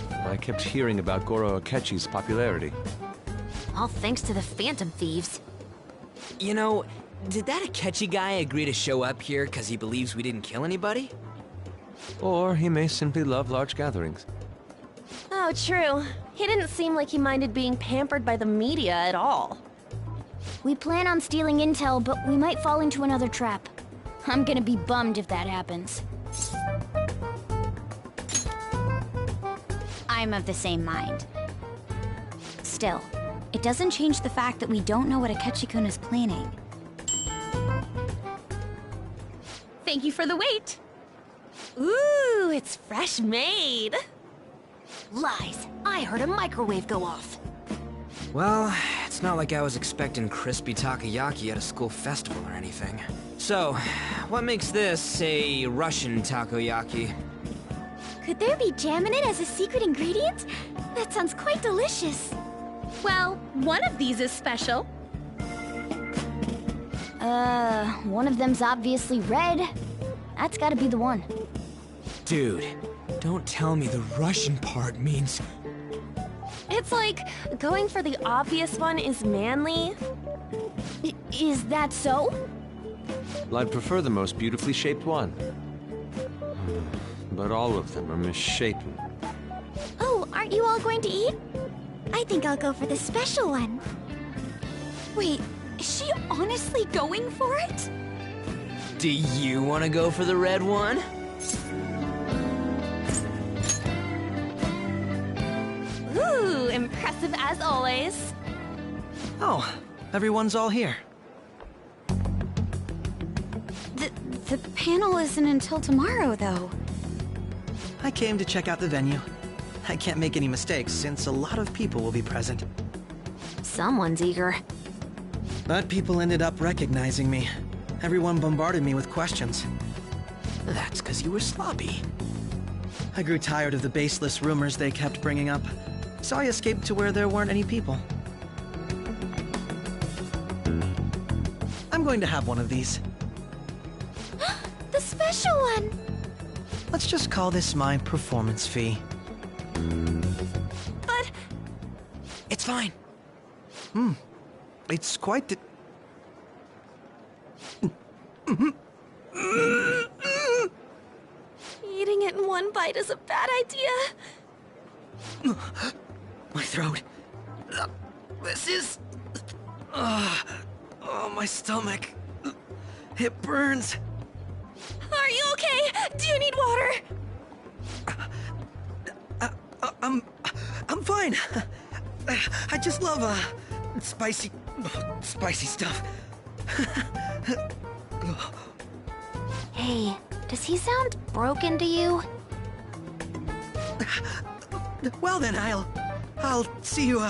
I kept hearing about Goro Akechi's popularity. All thanks to the Phantom Thieves. You know, did that Akechi guy agree to show up here because he believes we didn't kill anybody? Or he may simply love large gatherings. Oh, true. He didn't seem like he minded being pampered by the media at all. We plan on stealing intel, but we might fall into another trap. I'm gonna be bummed if that happens. I'm of the same mind. Still, it doesn't change the fact that we don't know what Akechi-kun is planning. Thank you for the wait. Ooh, it's fresh made. Lies. I heard a microwave go off. Well, it's not like I was expecting crispy takoyaki at a school festival or anything. So, what makes this a Russian takoyaki? Could there be jam in it as a secret ingredient? That sounds quite delicious. Well, one of these is special. One of them's obviously red. That's gotta be the one. Dude, don't tell me the Russian part means... It's like going for the obvious one is manly. Is that so? Well, I'd prefer the most beautifully shaped one. But all of them are misshapen. Oh, aren't you all going to eat? I think I'll go for the special one. Wait, is she honestly going for it? Do you want to go for the red one? Impressive as always. Oh, everyone's all here. The panel isn't until tomorrow, though. I came to check out the venue. I can't make any mistakes since a lot of people will be present. Someone's eager. But people ended up recognizing me. Everyone bombarded me with questions. That's because you were sloppy. I grew tired of the baseless rumors they kept bringing up, so I escaped to where there weren't any people. I'm going to have one of these. The special one! Let's just call this my performance fee. But... It's fine. It's quite the... Eating it in one bite is a bad idea. My throat. This is... Oh, my stomach. It burns. Are you okay? Do you need water? I'm fine. I just love, spicy stuff. Hey, does he sound broken to you? Well then, I'll see you,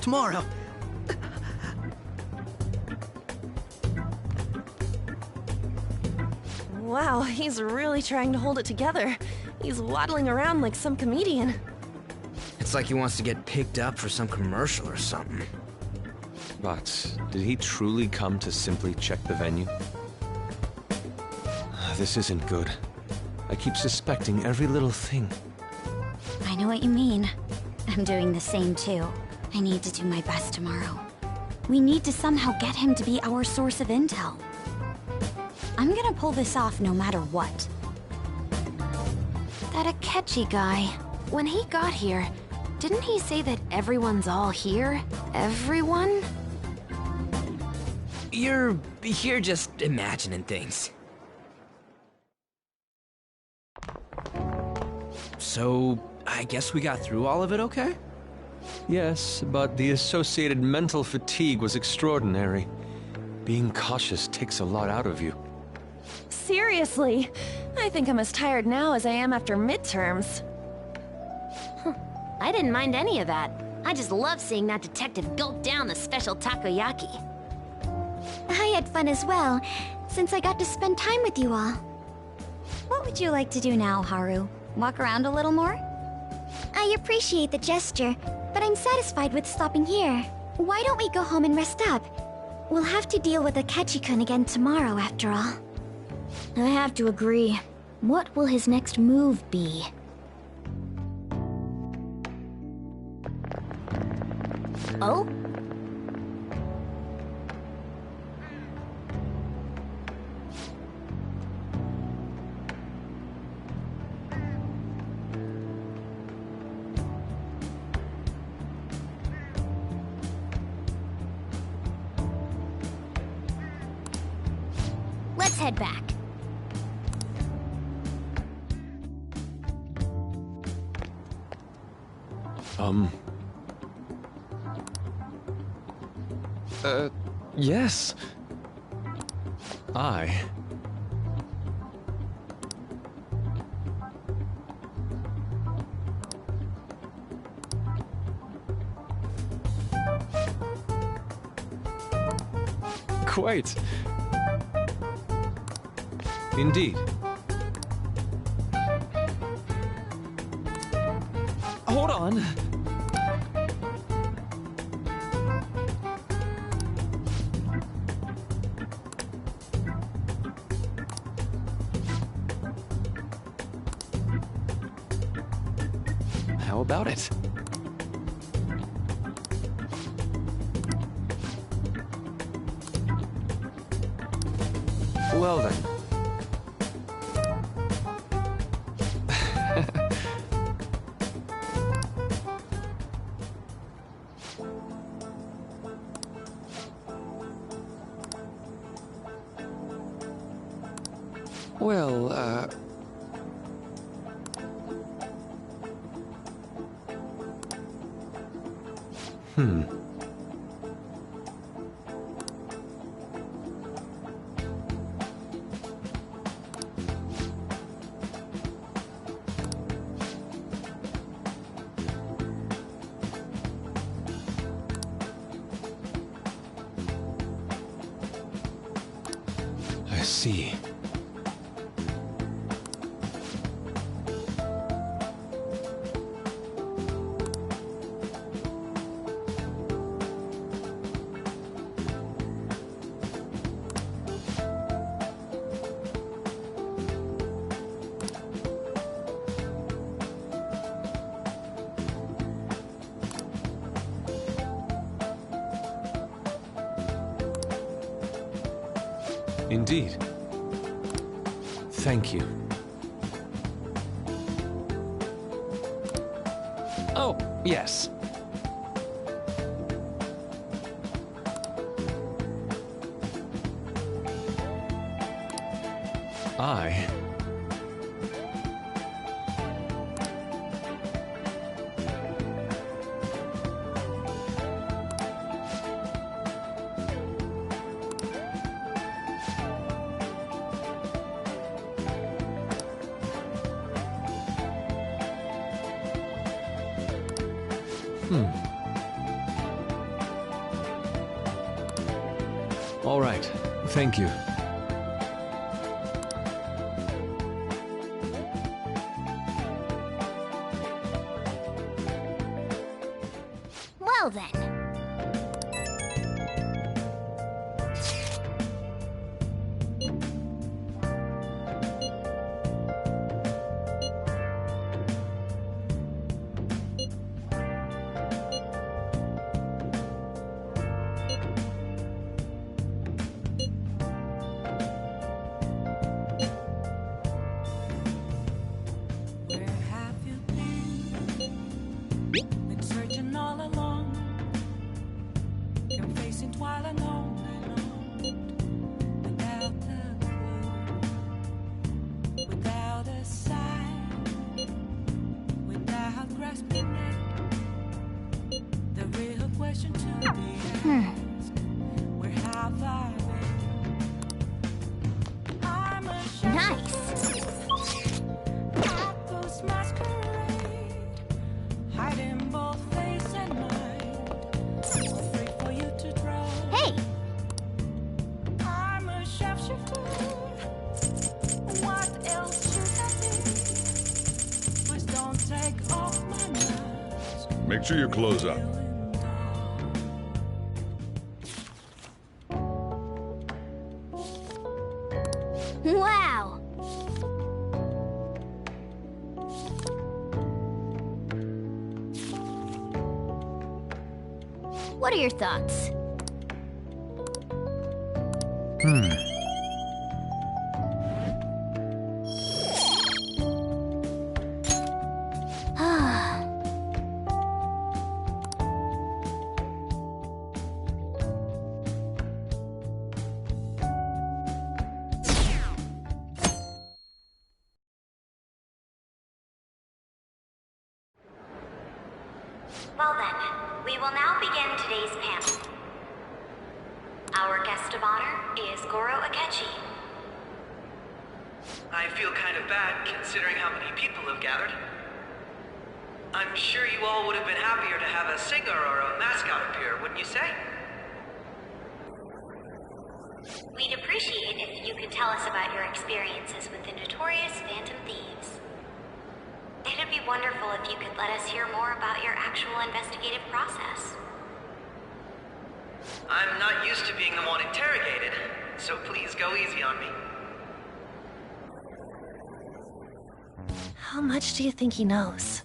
tomorrow. Wow, he's really trying to hold it together. He's waddling around like some comedian. It's like he wants to get picked up for some commercial or something. But did he truly come to simply check the venue? This isn't good. I keep suspecting every little thing. I know what you mean. I'm doing the same too. I need to do my best tomorrow. We need to somehow get him to be our source of intel. I'm gonna pull this off no matter what. That Akechi guy, when he got here, didn't he say that everyone's all here? Everyone? You're just imagining things. So, I guess we got through all of it okay? Yes, but the associated mental fatigue was extraordinary. Being cautious takes a lot out of you. Seriously, I think I'm as tired now as I am after midterms. I didn't mind any of that. I just love seeing that detective gulp down the special takoyaki. I had fun as well, since I got to spend time with you all. What would you like to do now, Haru? Walk around a little more? I appreciate the gesture, but I'm satisfied with stopping here. Why don't we go home and rest up? We'll have to deal with Akechi-kun again tomorrow, after all. I have to agree. What will his next move be? Oh? Let's head back. Yes. Quite. Indeed. Hold on. How about it? Well then. Well, I see. Indeed. Thank you. Oh, yes. I... All right. Thank you. Well then. Been searching all along, been facing twilight on and on, without a clue, without a sign, without grasping it. The real question to be asked, where have I been? I'm a Nice. Those masquerade, hiding both face and mind, afraid for you to draw. Hey! I'm a shapeshifter. What else should I be? Please don't take off my mask. Make sure you close up. Wow! What are your thoughts? Well then, we will now begin today's panel. Our guest of honor is Goro Akechi. I feel kind of bad considering how many people have gathered. I'm sure you all would have been happier to have a singer or a mascot appear, wouldn't you say? We'd appreciate if you could tell us about your experiences with the notorious Phantom Thieves. It'd be wonderful if you could let us hear more about your actual investigative process. I'm not used to being the one interrogated, so please go easy on me. How much do you think he knows?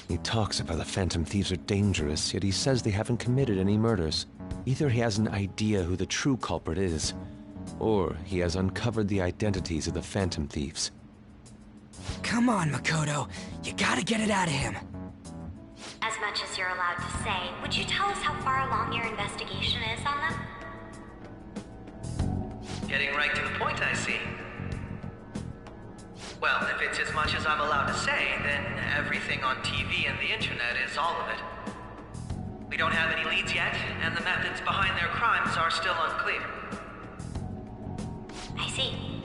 He talks about the Phantom Thieves are dangerous, yet he says they haven't committed any murders. Either he has an idea who the true culprit is, or he has uncovered the identities of the Phantom Thieves. Come on, Makoto. You gotta get it out of him. As much as you're allowed to say, would you tell us how far along your investigation is on them? Getting right to the point, I see. Well, if it's as much as I'm allowed to say, then everything on TV and the internet is all of it. We don't have any leads yet, and the methods behind their crimes are still unclear. I see.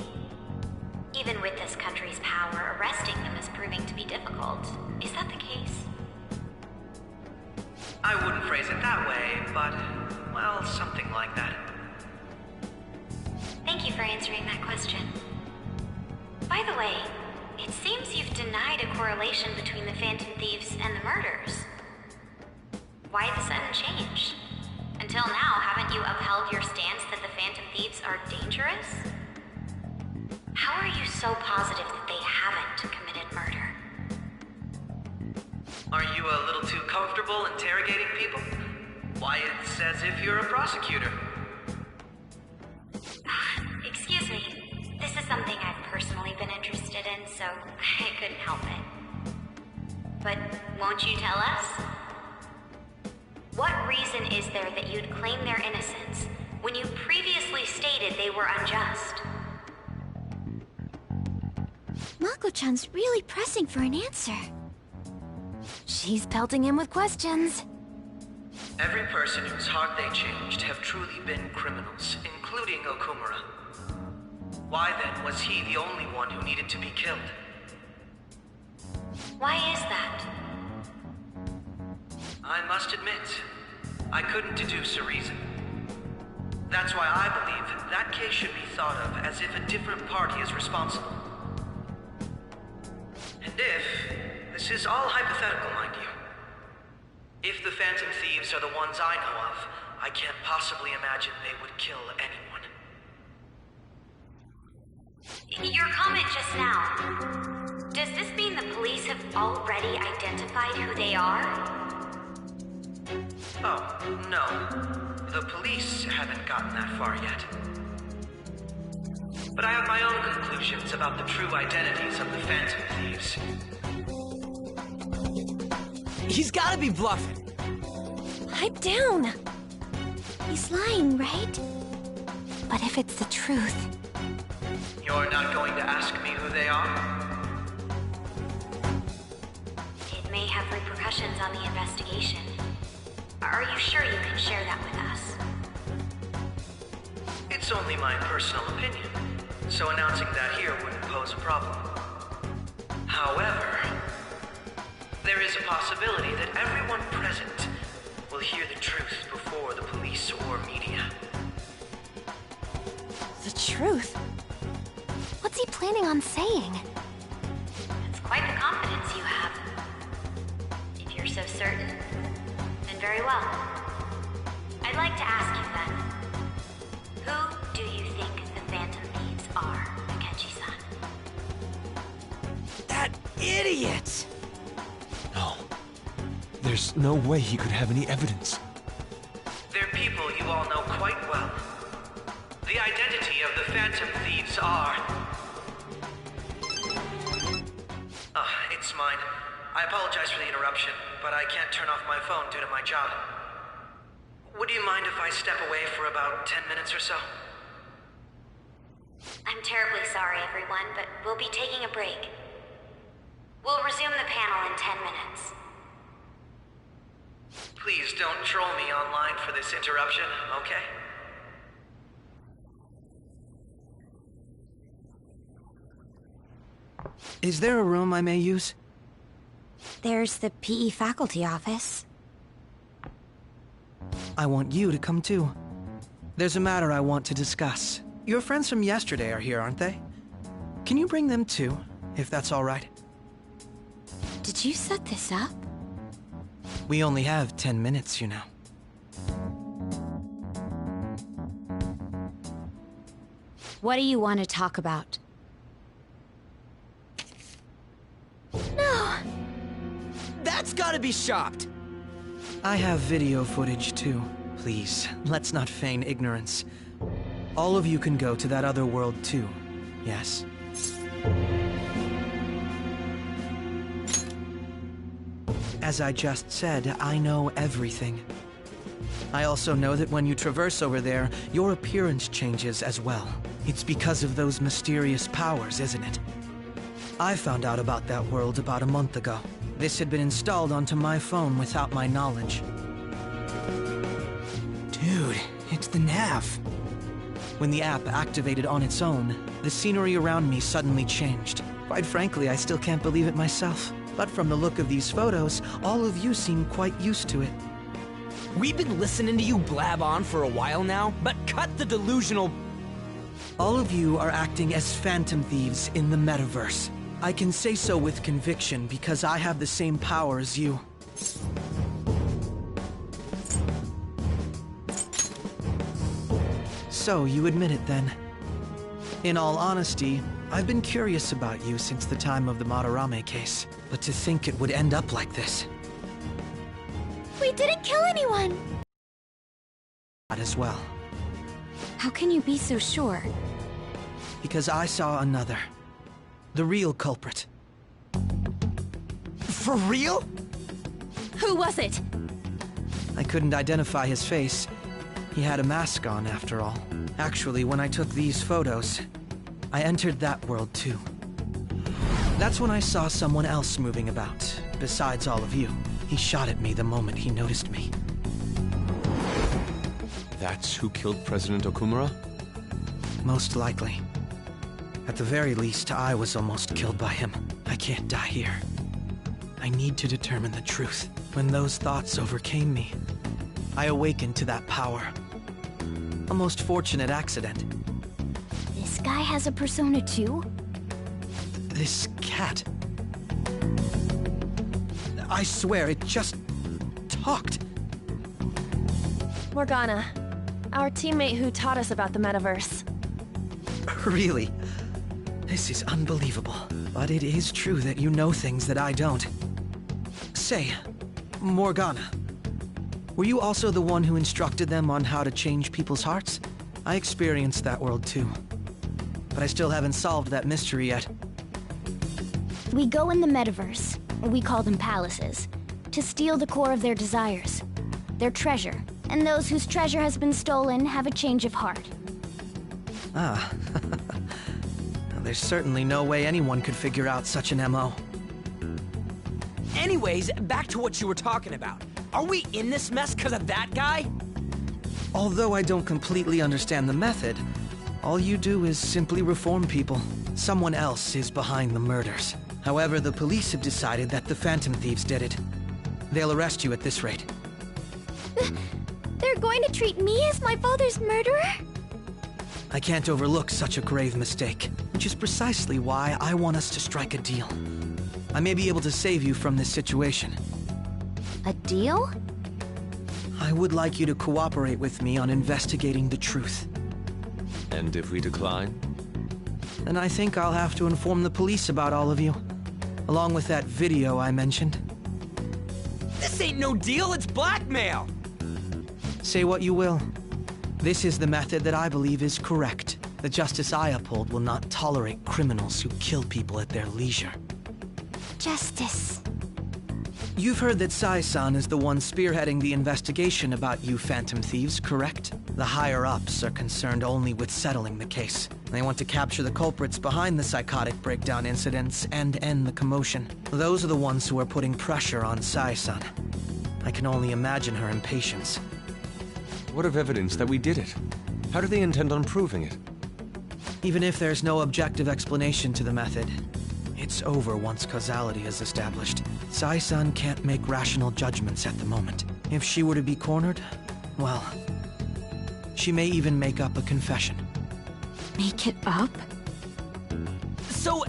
Even with this country's power, arresting them is proving to be difficult. Is that the case? I wouldn't phrase it that way, but, well, something like that. Thank you for answering that question. By the way, it seems you've denied a correlation between the Phantom Thieves and the murders. Why the sudden change? Until now, haven't you upheld your stance that the Phantom Thieves are dangerous? How are you so positive that they haven't committed murder? Are you a little too comfortable interrogating people? Why, it's as if you're a prosecutor. Excuse me. This is something I've personally been interested in, so I couldn't help it. But won't you tell us? What reason is there that you'd claim their innocence when you previously stated they were unjust? Mako-chan's really pressing for an answer. She's pelting him with questions. Every person whose heart they changed have truly been criminals, including Okumura. Why then was he the only one who needed to be killed? Why is that? I must admit, I couldn't deduce a reason. That's why I believe that case should be thought of as if a different party is responsible. And if, this is all hypothetical, mind you, if the Phantom Thieves are the ones I know of, I can't possibly imagine they would kill anyone. Your comment just now, does this mean the police have already identified who they are? Oh, no. The police haven't gotten that far yet. But I have my own conclusions about the true identities of the Phantom Thieves. He's gotta be bluffing. Pipe down. He's lying, right? But if it's the truth... You're not going to ask me who they are? It may have repercussions on the investigation. Are you sure you can share that with us? It's only my personal opinion, so announcing that here wouldn't pose a problem. However, there is a possibility that everyone present will hear the truth before the police or media. The truth? What's he planning on saying? It's quite the confidence you have. If you're so certain, then very well. I'd like to ask you then, who do you think the Phantom Thieves are, Akechi-san? That idiot! No. There's no way he could have any evidence. They're people you all know quite well. The identity of the Phantom Thieves are... it's mine. I apologize for the interruption, but I can't turn off my phone due to my job. Would you mind if I step away for about 10 minutes or so? I'm terribly sorry, everyone, but we'll be taking a break. We'll resume the panel in 10 minutes. Please don't troll me online for this interruption, okay? Is there a room I may use? There's the PE faculty office. I want you to come too. There's a matter I want to discuss. Your friends from yesterday are here, aren't they? Can you bring them too, if that's all right? Did you set this up? We only have 10 minutes, you know. What do you want to talk about? No! That's gotta be shopped! I have video footage too. Please, let's not feign ignorance. All of you can go to that other world too, yes? As I just said, I know everything. I also know that when you traverse over there, your appearance changes as well. It's because of those mysterious powers, isn't it? I found out about that world about a month ago. This had been installed onto my phone without my knowledge. It's the nav. When the app activated on its own, the scenery around me suddenly changed. Quite frankly, I still can't believe it myself. But from the look of these photos, all of you seem quite used to it. We've been listening to you blab on for a while now, but cut the delusional... All of you are acting as phantom thieves in the metaverse. I can say so with conviction because I have the same power as you. So, you admit it then. In all honesty, I've been curious about you since the time of the Madarame case, but to think it would end up like this. We didn't kill anyone! As well. How can you be so sure? Because I saw another. The real culprit. For real? Who was it? I couldn't identify his face. He had a mask on, after all. Actually, when I took these photos, I entered that world too. That's when I saw someone else moving about, besides all of you. He shot at me the moment he noticed me. That's who killed President Okumura? Most likely. At the very least, I was almost killed by him. I can't die here. I need to determine the truth. When those thoughts overcame me, I awakened to that power. A most fortunate accident. This guy has a persona too? This cat. I swear, it just talked. Morgana, our teammate who taught us about the metaverse. Really? This is unbelievable. But it is true that you know things that I don't. Say, Morgana, were you also the one who instructed them on how to change people's hearts? I experienced that world too. But I still haven't solved that mystery yet. We go in the metaverse, we call them palaces, to steal the core of their desires, their treasure. And those whose treasure has been stolen have a change of heart. Ah. There's certainly no way anyone could figure out such an MO. Anyways, back to what you were talking about. Are we in this mess because of that guy? Although I don't completely understand the method, all you do is simply reform people. Someone else is behind the murders. However, the police have decided that the Phantom Thieves did it. They'll arrest you at this rate. They're going to treat me as my father's murderer? I can't overlook such a grave mistake, which is precisely why I want us to strike a deal. I may be able to save you from this situation. A deal? I would like you to cooperate with me on investigating the truth. And if we decline? Then I think I'll have to inform the police about all of you, along with that video I mentioned. This ain't no deal, it's blackmail! Say what you will. This is the method that I believe is correct. The justice I uphold will not tolerate criminals who kill people at their leisure. Justice. You've heard that Sai-san is the one spearheading the investigation about you Phantom Thieves, correct? The higher-ups are concerned only with settling the case. They want to capture the culprits behind the psychotic breakdown incidents and end the commotion. Those are the ones who are putting pressure on Sai-san. I can only imagine her impatience. What of evidence that we did it? How do they intend on proving it? Even if there's no objective explanation to the method, it's over once causality is established. Sai-san can't make rational judgments at the moment. If she were to be cornered, well, she may even make up a confession. Make it up? So,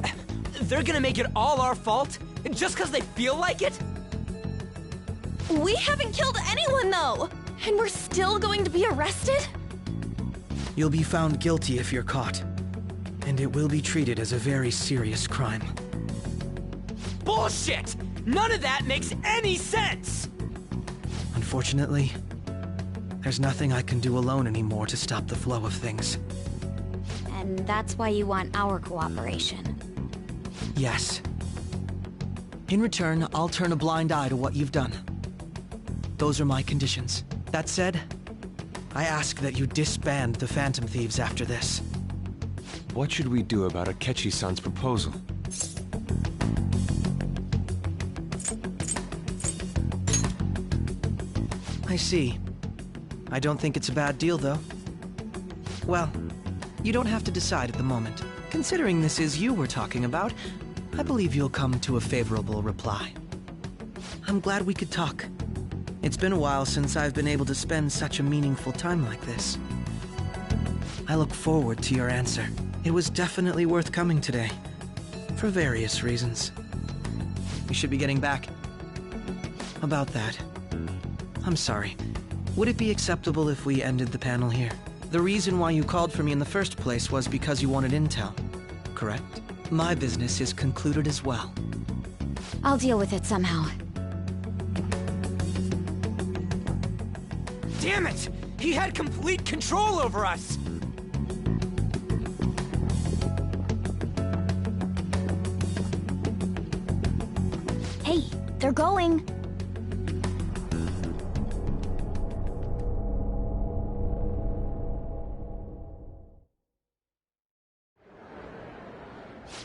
they're gonna make it all our fault? Just because they feel like it? We haven't killed anyone, though! And we're still going to be arrested? You'll be found guilty if you're caught. And it will be treated as a very serious crime. Bullshit! None of that makes any sense! Unfortunately, there's nothing I can do alone anymore to stop the flow of things. And that's why you want our cooperation. Yes. In return, I'll turn a blind eye to what you've done. Those are my conditions. That said, I ask that you disband the Phantom Thieves after this. What should we do about Akechi-san's proposal? I see. I don't think it's a bad deal, though. Well, you don't have to decide at the moment. Considering this is you we're talking about, I believe you'll come to a favorable reply. I'm glad we could talk. It's been a while since I've been able to spend such a meaningful time like this. I look forward to your answer. It was definitely worth coming today, for various reasons. We should be getting back. About that, I'm sorry. Would it be acceptable if we ended the panel here? The reason why you called for me in the first place was because you wanted intel, correct? My business is concluded as well. I'll deal with it somehow. Damn it! He had complete control over us! Hey, they're going!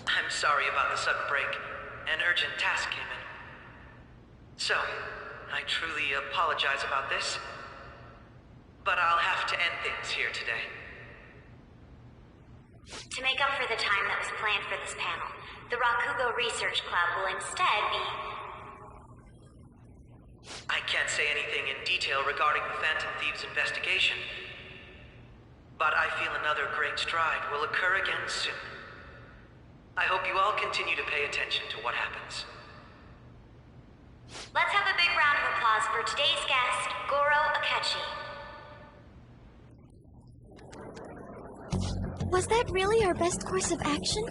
I'm sorry about the sudden break. An urgent task came in. So, I truly apologize about this. But I'll have to end things here today. To make up for the time that was planned for this panel, the Rakugo Research Club will instead be... I can't say anything in detail regarding the Phantom Thieves investigation. But I feel another great stride will occur again soon. I hope you all continue to pay attention to what happens. Let's have a big round of applause for today's guest, Goro Akechi. Was that really our best course of action?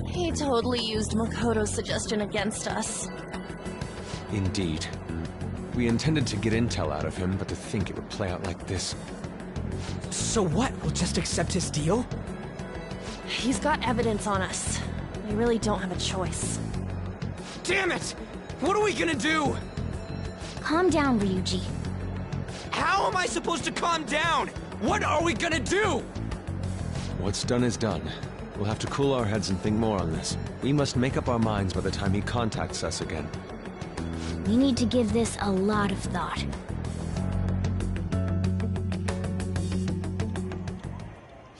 He totally used Makoto's suggestion against us. Indeed. We intended to get intel out of him, but to think it would play out like this. So what? We'll just accept his deal? He's got evidence on us. We really don't have a choice. Damn it! What are we gonna do? Calm down, Ryuji. How am I supposed to calm down? What are we gonna do? What's done is done. We'll have to cool our heads and think more on this. We must make up our minds by the time he contacts us again. We need to give this a lot of thought.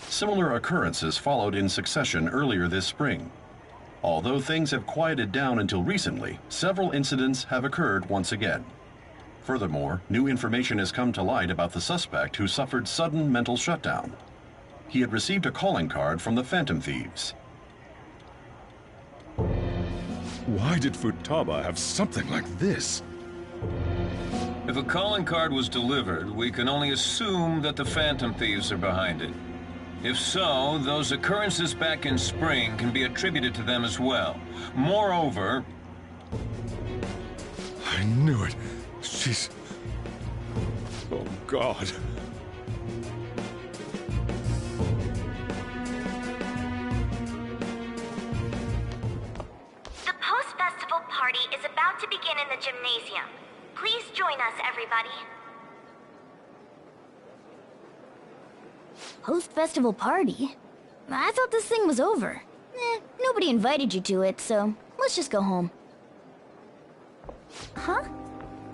Similar occurrences followed in succession earlier this spring. Although things have quieted down until recently, several incidents have occurred once again. Furthermore, new information has come to light about the suspect who suffered sudden mental shutdown. He had received a calling card from the Phantom Thieves. Why did Futaba have something like this? If a calling card was delivered, we can only assume that the Phantom Thieves are behind it. If so, those occurrences back in spring can be attributed to them as well. Moreover... I knew it. She's... Oh, God. The post-festival party is about to begin in the gymnasium. Please join us, everybody. Post-festival party? I thought this thing was over. Nobody invited you to it, so let's just go home. Huh?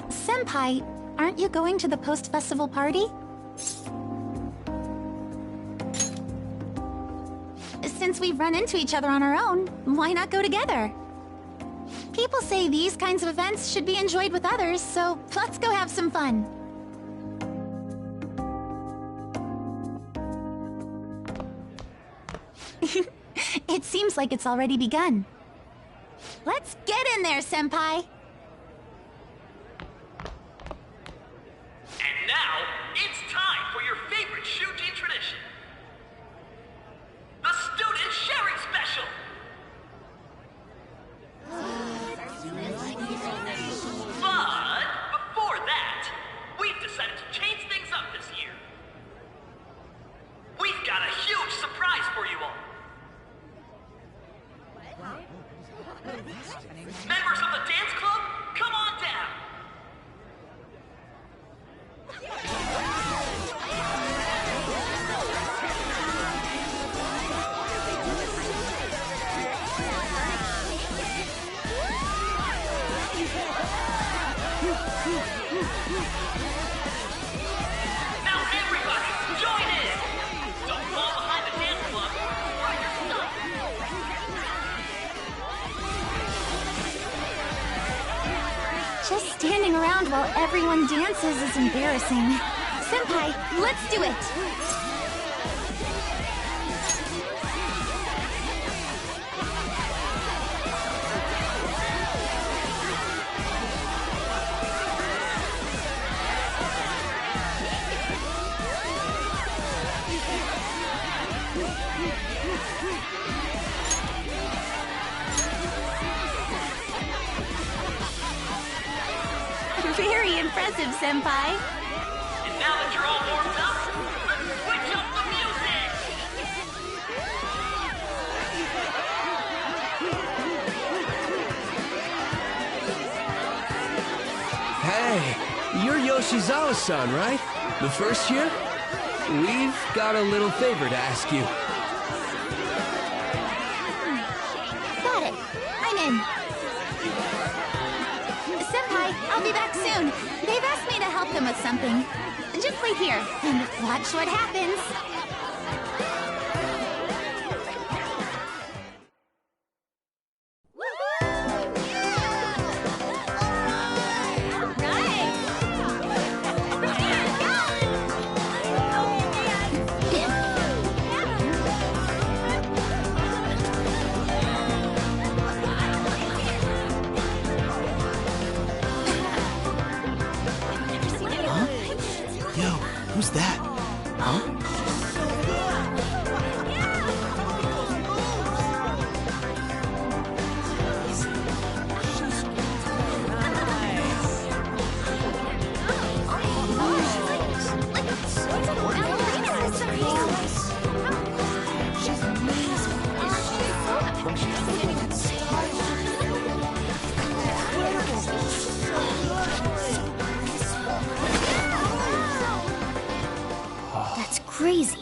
Senpai, aren't you going to the post-festival party? Since we've run into each other on our own, why not go together? People say these kinds of events should be enjoyed with others, so let's go have some fun. It seems like it's already begun. Let's get in there, Senpai! And now, it's time for your favorite Shuji tradition. The Student Sharing Special! But before that, we've decided to change things up this year. We've got a huge surprise for you all. Members of the dance club, come on down. Just standing around while everyone dances is embarrassing. Senpai, let's do it! Very impressive, Senpai. And now that you're all warmed up, let's switch up the music! Hey, you're Yoshizawa-san, right? The first year? We've got a little favor to ask you. Got it. I'm in. Senpai, I'll be back soon. They've asked me to help them with something. Just wait here and watch what happens. Who's that? Huh? That's crazy.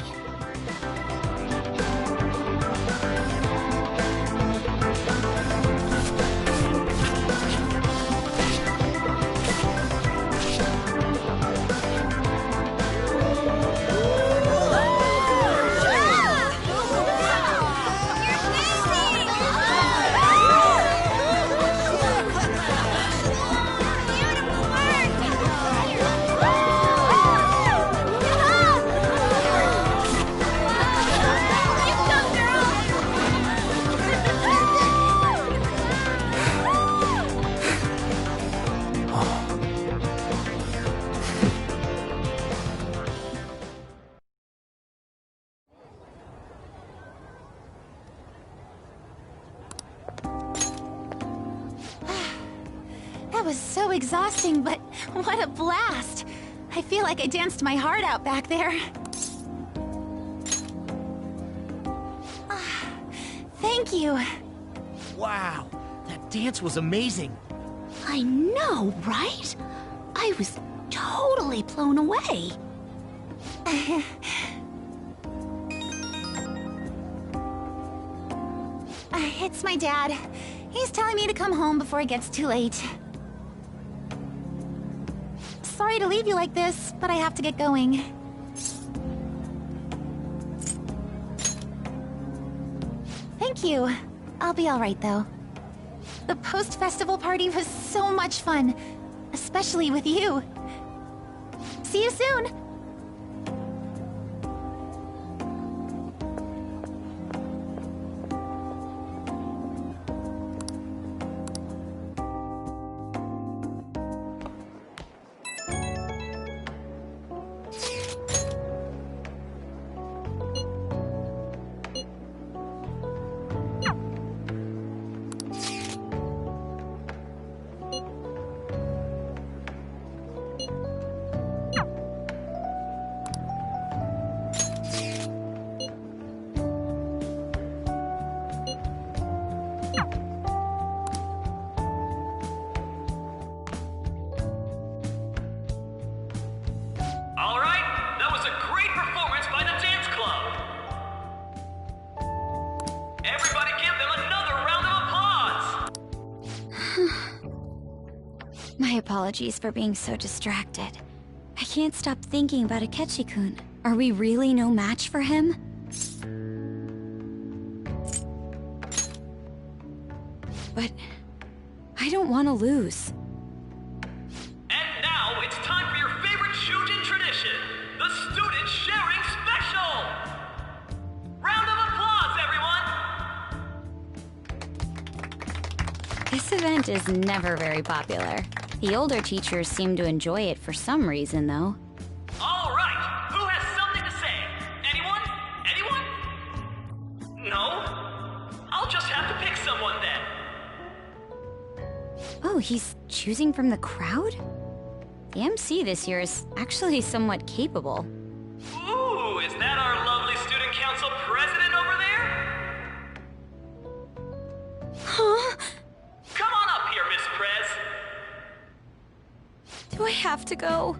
That was so exhausting, but what a blast! I feel like I danced my heart out back there. Thank you. Wow, that dance was amazing. I know, right? I was totally blown away. It's my dad. He's telling me to come home before it gets too late. Sorry to leave you like this, but I have to get going. Thank you. I'll be alright, though. The post-festival party was so much fun, especially with you. See you soon! My apologies for being so distracted. I can't stop thinking about Akechi-kun. Are we really no match for him? But I don't want to lose. event is never very popular. The older teachers seem to enjoy it for some reason, though. All right, who has something to say? Anyone? Anyone? No? I'll just have to pick someone then. Oh, he's choosing from the crowd? The MC this year is actually somewhat capable. Ooh, is that our lovely student council president over there? Huh? Come on up here, Miss Prez. Do I have to go?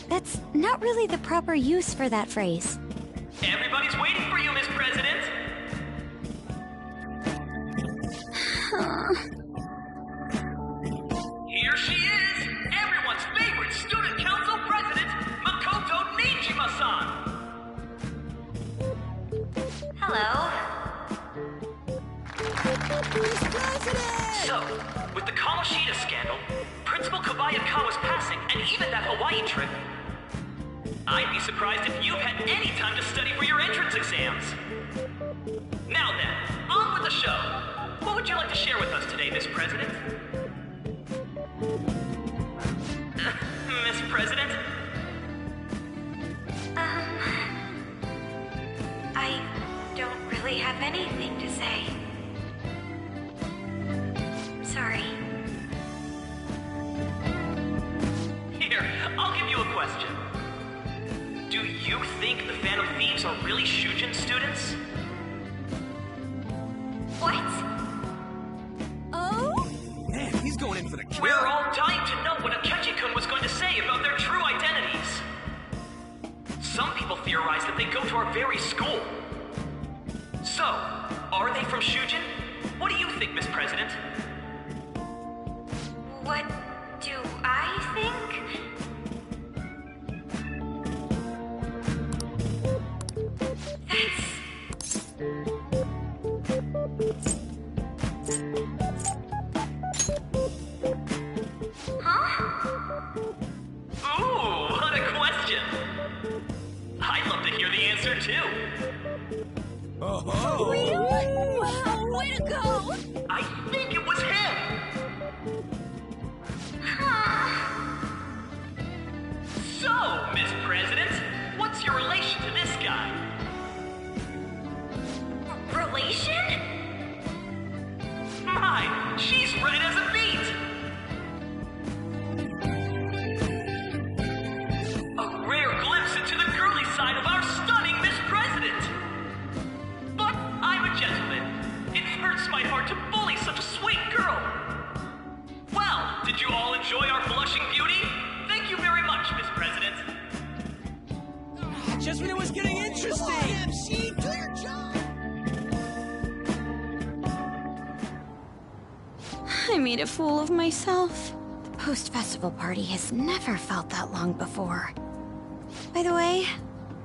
That's not really the proper use for that phrase. Everybody's waiting for you, Miss President. Here she is, everyone's favorite student council president, Makoto Nijima-san. Hello. So, with the Kamoshida scandal, Principal Kobayakawa's passing, and even that Hawaii trip, I'd be surprised if you've had any time to study for your entrance exams. Now then, on with the show. What would you like to share with us today, Miss President? Miss President? I don't really have anything to say. Sorry. Here, I'll give you a question. Do you think the Phantom Thieves are really Shujin students? What? Oh? Man, he's going in for the kill. We're all dying to know what Akechi-kun was going to say about their true identities. Some people theorize that they go to our very school. So, are they from Shujin? What do you think, Miss President? What do I think? Ooh, what a question! I'd love to hear the answer, too. Oh! Really? Wow, way to go! I think it was him! So, Miss President, what's your relation to this guy? Relation? My, she's red as a beet! A rare glimpse into the girly side of our stunning Miss President! But I'm a gentleman. It hurts my heart to bully such a sweet girl. Well, did you all enjoy our blushing beauty? Thank you very much, Miss President. Just when it was getting interesting! MC, do your job! I made a fool of myself. The post-festival party has never felt that long before. By the way,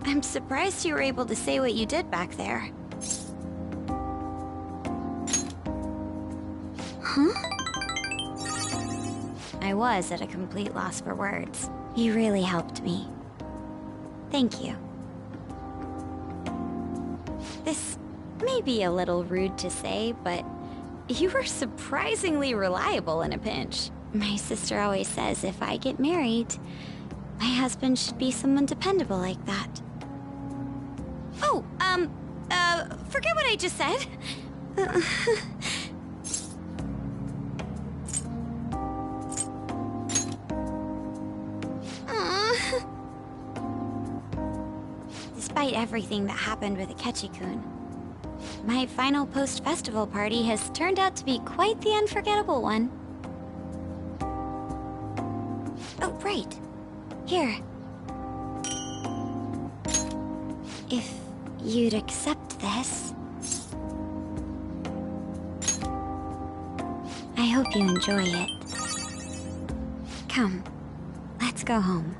I'm surprised you were able to say what you did back there. Huh? I was at a complete loss for words. You really helped me. Thank you. This may be a little rude to say, but you were surprisingly reliable in a pinch. My sister always says if I get married, my husband should be someone dependable like that. Oh, forget what I just said. Despite everything that happened with Akechi-kun, my final post-festival party has turned out to be quite the unforgettable one. Oh, right. Here. If you'd accept this. I hope you enjoy it. Come, let's go home.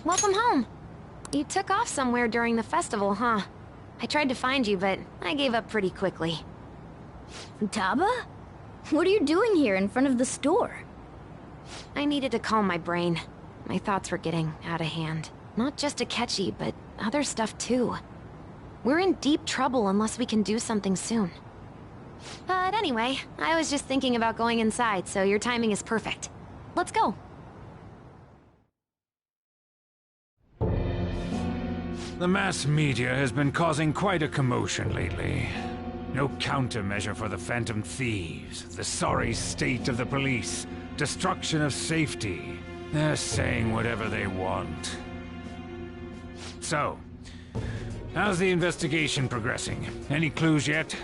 Welcome home. You took off somewhere during the festival, huh? I tried to find you, but I gave up pretty quickly. Futaba? What are you doing here in front of the store? I needed to calm my brain. My thoughts were getting out of hand. Not just Akechi, but other stuff too. We're in deep trouble unless we can do something soon. But anyway, I was just thinking about going inside, so your timing is perfect. Let's go. The mass media has been causing quite a commotion lately. No countermeasure for the Phantom Thieves, the sorry state of the police, destruction of safety. They're saying whatever they want. So, how's the investigation progressing? Any clues yet?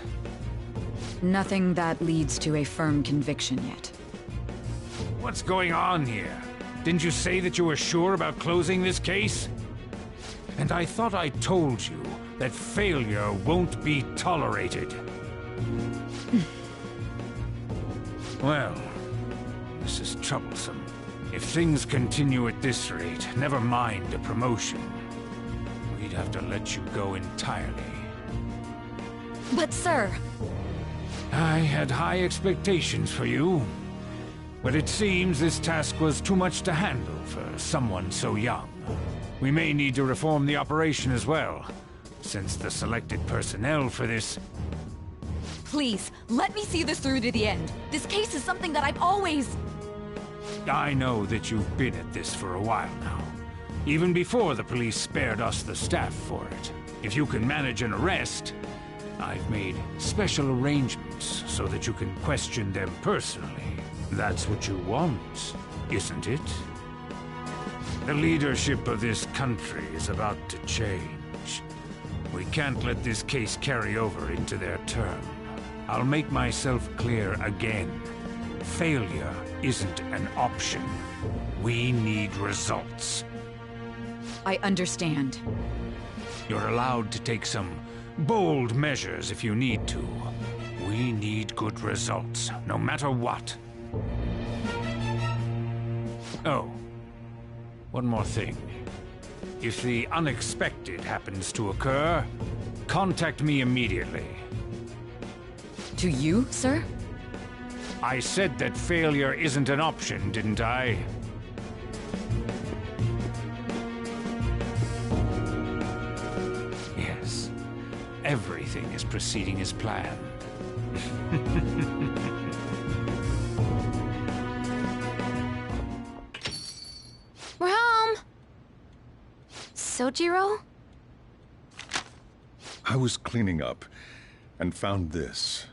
Nothing that leads to a firm conviction yet. What's going on here? Didn't you say that you were sure about closing this case? And I thought I told you that failure won't be tolerated. Well, this is troublesome. If things continue at this rate, never mind a promotion. We'd have to let you go entirely. But sir... I had high expectations for you. But it seems this task was too much to handle for someone so young. We may need to reform the operation as well, since the selected personnel for this... Please, let me see this through to the end. This case is something that I've always... I know that you've been at this for a while now. Even before the police spared us the staff for it. If you can manage an arrest, I've made special arrangements so that you can question them personally. That's what you want, isn't it? The leadership of this country is about to change. We can't let this case carry over into their term. I'll make myself clear again. Failure isn't an option. We need results. I understand. You're allowed to take some bold measures if you need to. We need good results, no matter what. Oh. One more thing. If the unexpected happens to occur, contact me immediately. To you, sir? I said that failure isn't an option, didn't I? Yes. Everything is proceeding as planned. We're home! Sojiro? I was cleaning up and found this.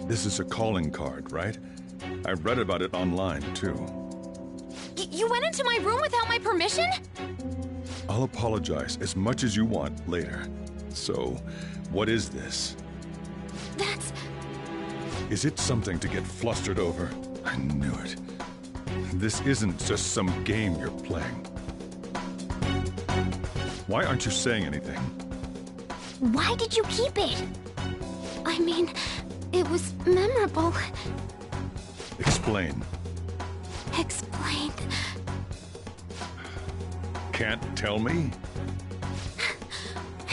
This is a calling card, right? I read about it online, too. You went into my room without my permission? I'll apologize as much as you want later. So, what is this? That's... Is it something to get flustered over? I knew it. This isn't just some game you're playing. Why aren't you saying anything? Why did you keep it? I mean, it was memorable. Explain. Explain. Can't tell me?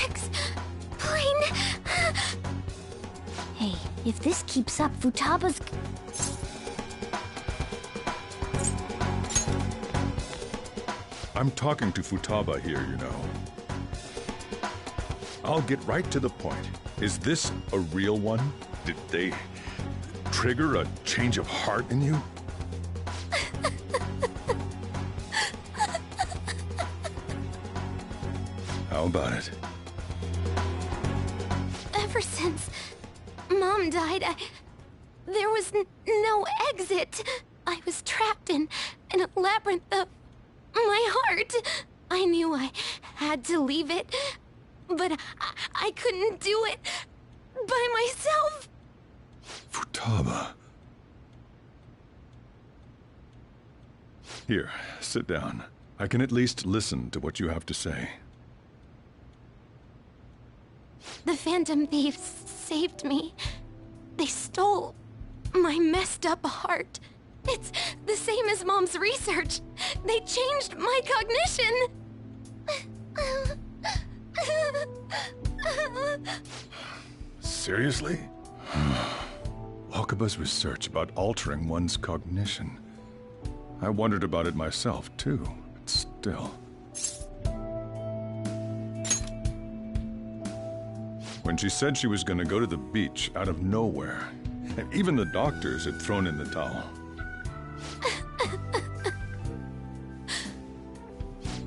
Explain. Hey, if this keeps up, Futaba's... I'm talking to Futaba here, you know. I'll get right to the point. Is this a real one? Did they trigger a change of heart in you? How about it? Ever since Mom died, there was no exit. I was trapped in a labyrinth of my heart. I knew I had to leave it, but I couldn't do it by myself. Futaba. Here, sit down. I can at least listen to what you have to say. The Phantom Thieves saved me. They stole my messed up heart. It's the same as Mom's research. They changed my cognition! Seriously? Wakaba's research about altering one's cognition. I wondered about it myself, too, but still. When she said she was going to go to the beach out of nowhere, and even the doctors had thrown in the towel.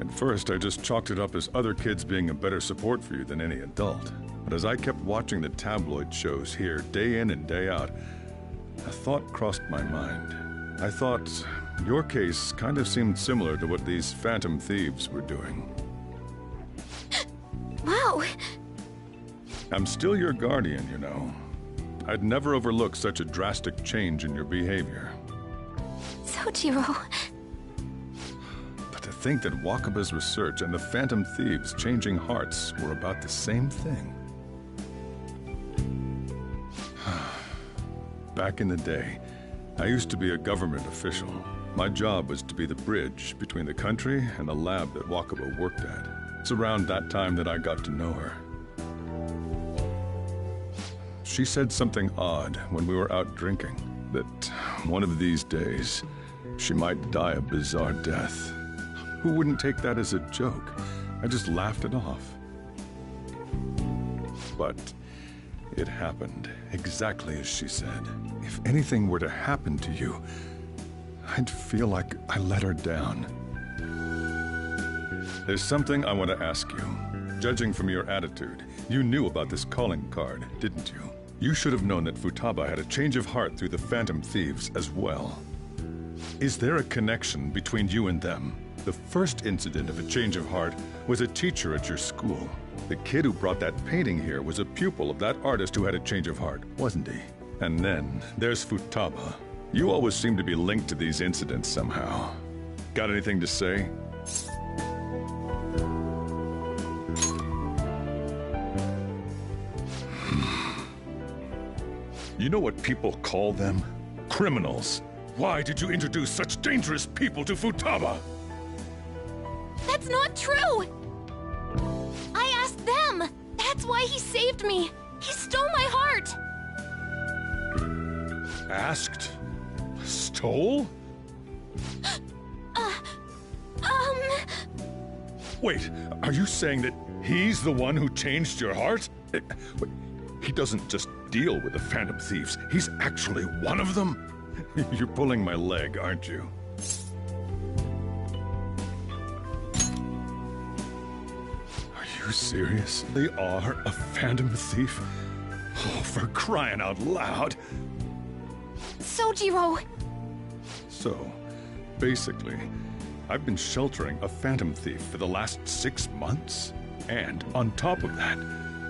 At first, I just chalked it up as other kids being a better support for you than any adult. But as I kept watching the tabloid shows here, day in and day out, a thought crossed my mind. I thought your case kind of seemed similar to what these Phantom Thieves were doing. Wow! I'm still your guardian, you know. I'd never overlook such a drastic change in your behavior. Sojiro... But to think that Wakaba's research and the Phantom Thieves changing hearts were about the same thing. Back in the day, I used to be a government official. My job was to be the bridge between the country and the lab that Wakaba worked at. It's around that time that I got to know her. She said something odd when we were out drinking, that one of these days, she might die a bizarre death. Who wouldn't take that as a joke? I just laughed it off. But it happened exactly as she said. If anything were to happen to you, I'd feel like I let her down. There's something I want to ask you. Judging from your attitude, you knew about this calling card, didn't you? You should have known that Futaba had a change of heart through the Phantom Thieves as well. Is there a connection between you and them? The first incident of a change of heart was a teacher at your school. The kid who brought that painting here was a pupil of that artist who had a change of heart, wasn't he? And then there's Futaba. You always seem to be linked to these incidents somehow. Got anything to say? You know what people call them? Criminals. Why did you introduce such dangerous people to Futaba? That's not true! I asked them! That's why he saved me! He stole my heart! Asked? Stole? Wait, are you saying that he's the one who changed your heart? He doesn't just deal with the Phantom Thieves, he's actually one of them? You're pulling my leg, aren't you? Are you serious? They are a Phantom Thief? Oh, for crying out loud! Sojiro! So, basically, I've been sheltering a Phantom Thief for the last 6 months. And on top of that,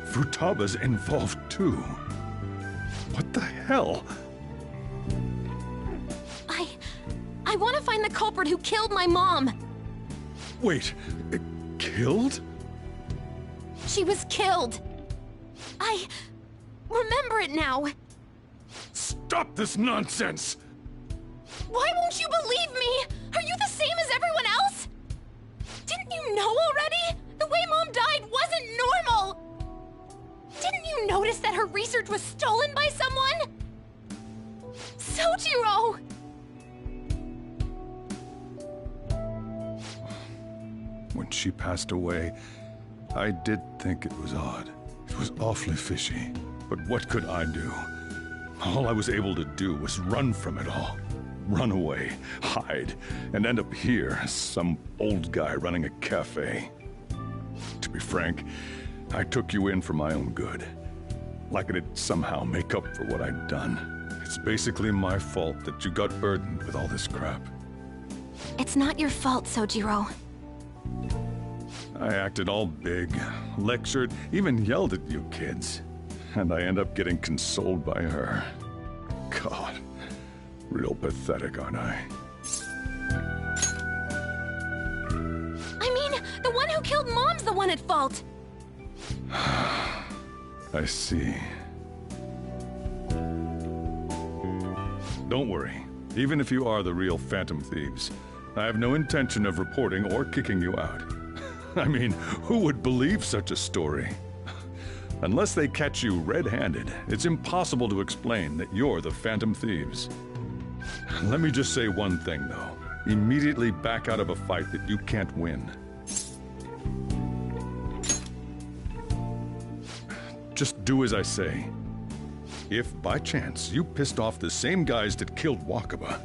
Futaba's involved too. What the hell? I want to find the culprit who killed my mom! Wait, killed? She was killed! I remember it now! Stop this nonsense! Why won't you believe me? Are you the same as everyone else? Didn't you know already? The way Mom died wasn't normal! Didn't you notice that her research was stolen by someone? Sojiro! When she passed away, I did think it was odd. It was awfully fishy. But what could I do? All I was able to do was run from it all. Run away, hide, and end up here as some old guy running a cafe. To be frank, I took you in for my own good. Like it'd somehow make up for what I'd done. It's basically my fault that you got burdened with all this crap. It's not your fault, Sojiro. I acted all big, lectured, even yelled at you kids. And I end up getting consoled by her. God, real pathetic, aren't I? I mean, the one who killed Mom's the one at fault! I see. Don't worry. Even if you are the real Phantom Thieves, I have no intention of reporting or kicking you out. I mean, who would believe such a story? Unless they catch you red-handed, it's impossible to explain that you're the Phantom Thieves. Let me just say one thing, though. Immediately back out of a fight that you can't win. Just do as I say. If, by chance, you pissed off the same guys that killed Wakaba,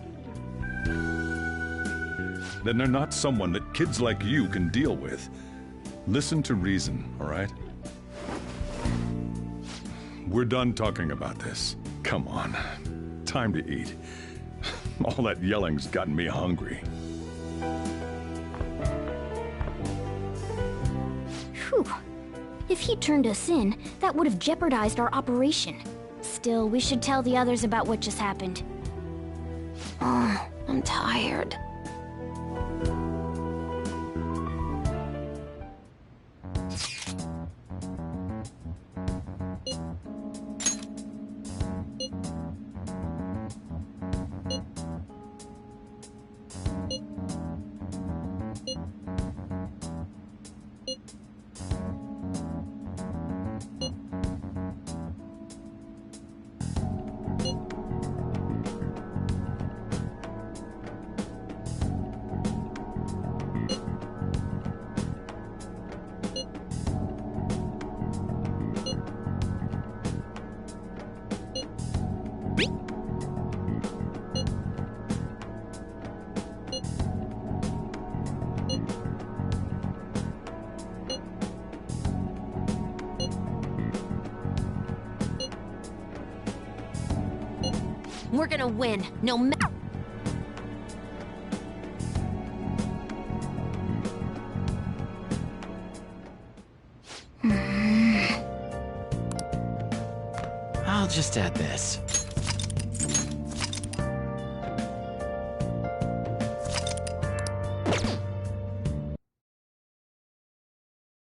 then they're not someone that kids like you can deal with. Listen to reason, all right? We're done talking about this. Come on. Time to eat. All that yelling's gotten me hungry. Whew. If he turned us in, that would have jeopardized our operation. Still, we should tell the others about what just happened. Oh, I'm tired. We're gonna win, no matter. I'll just add this.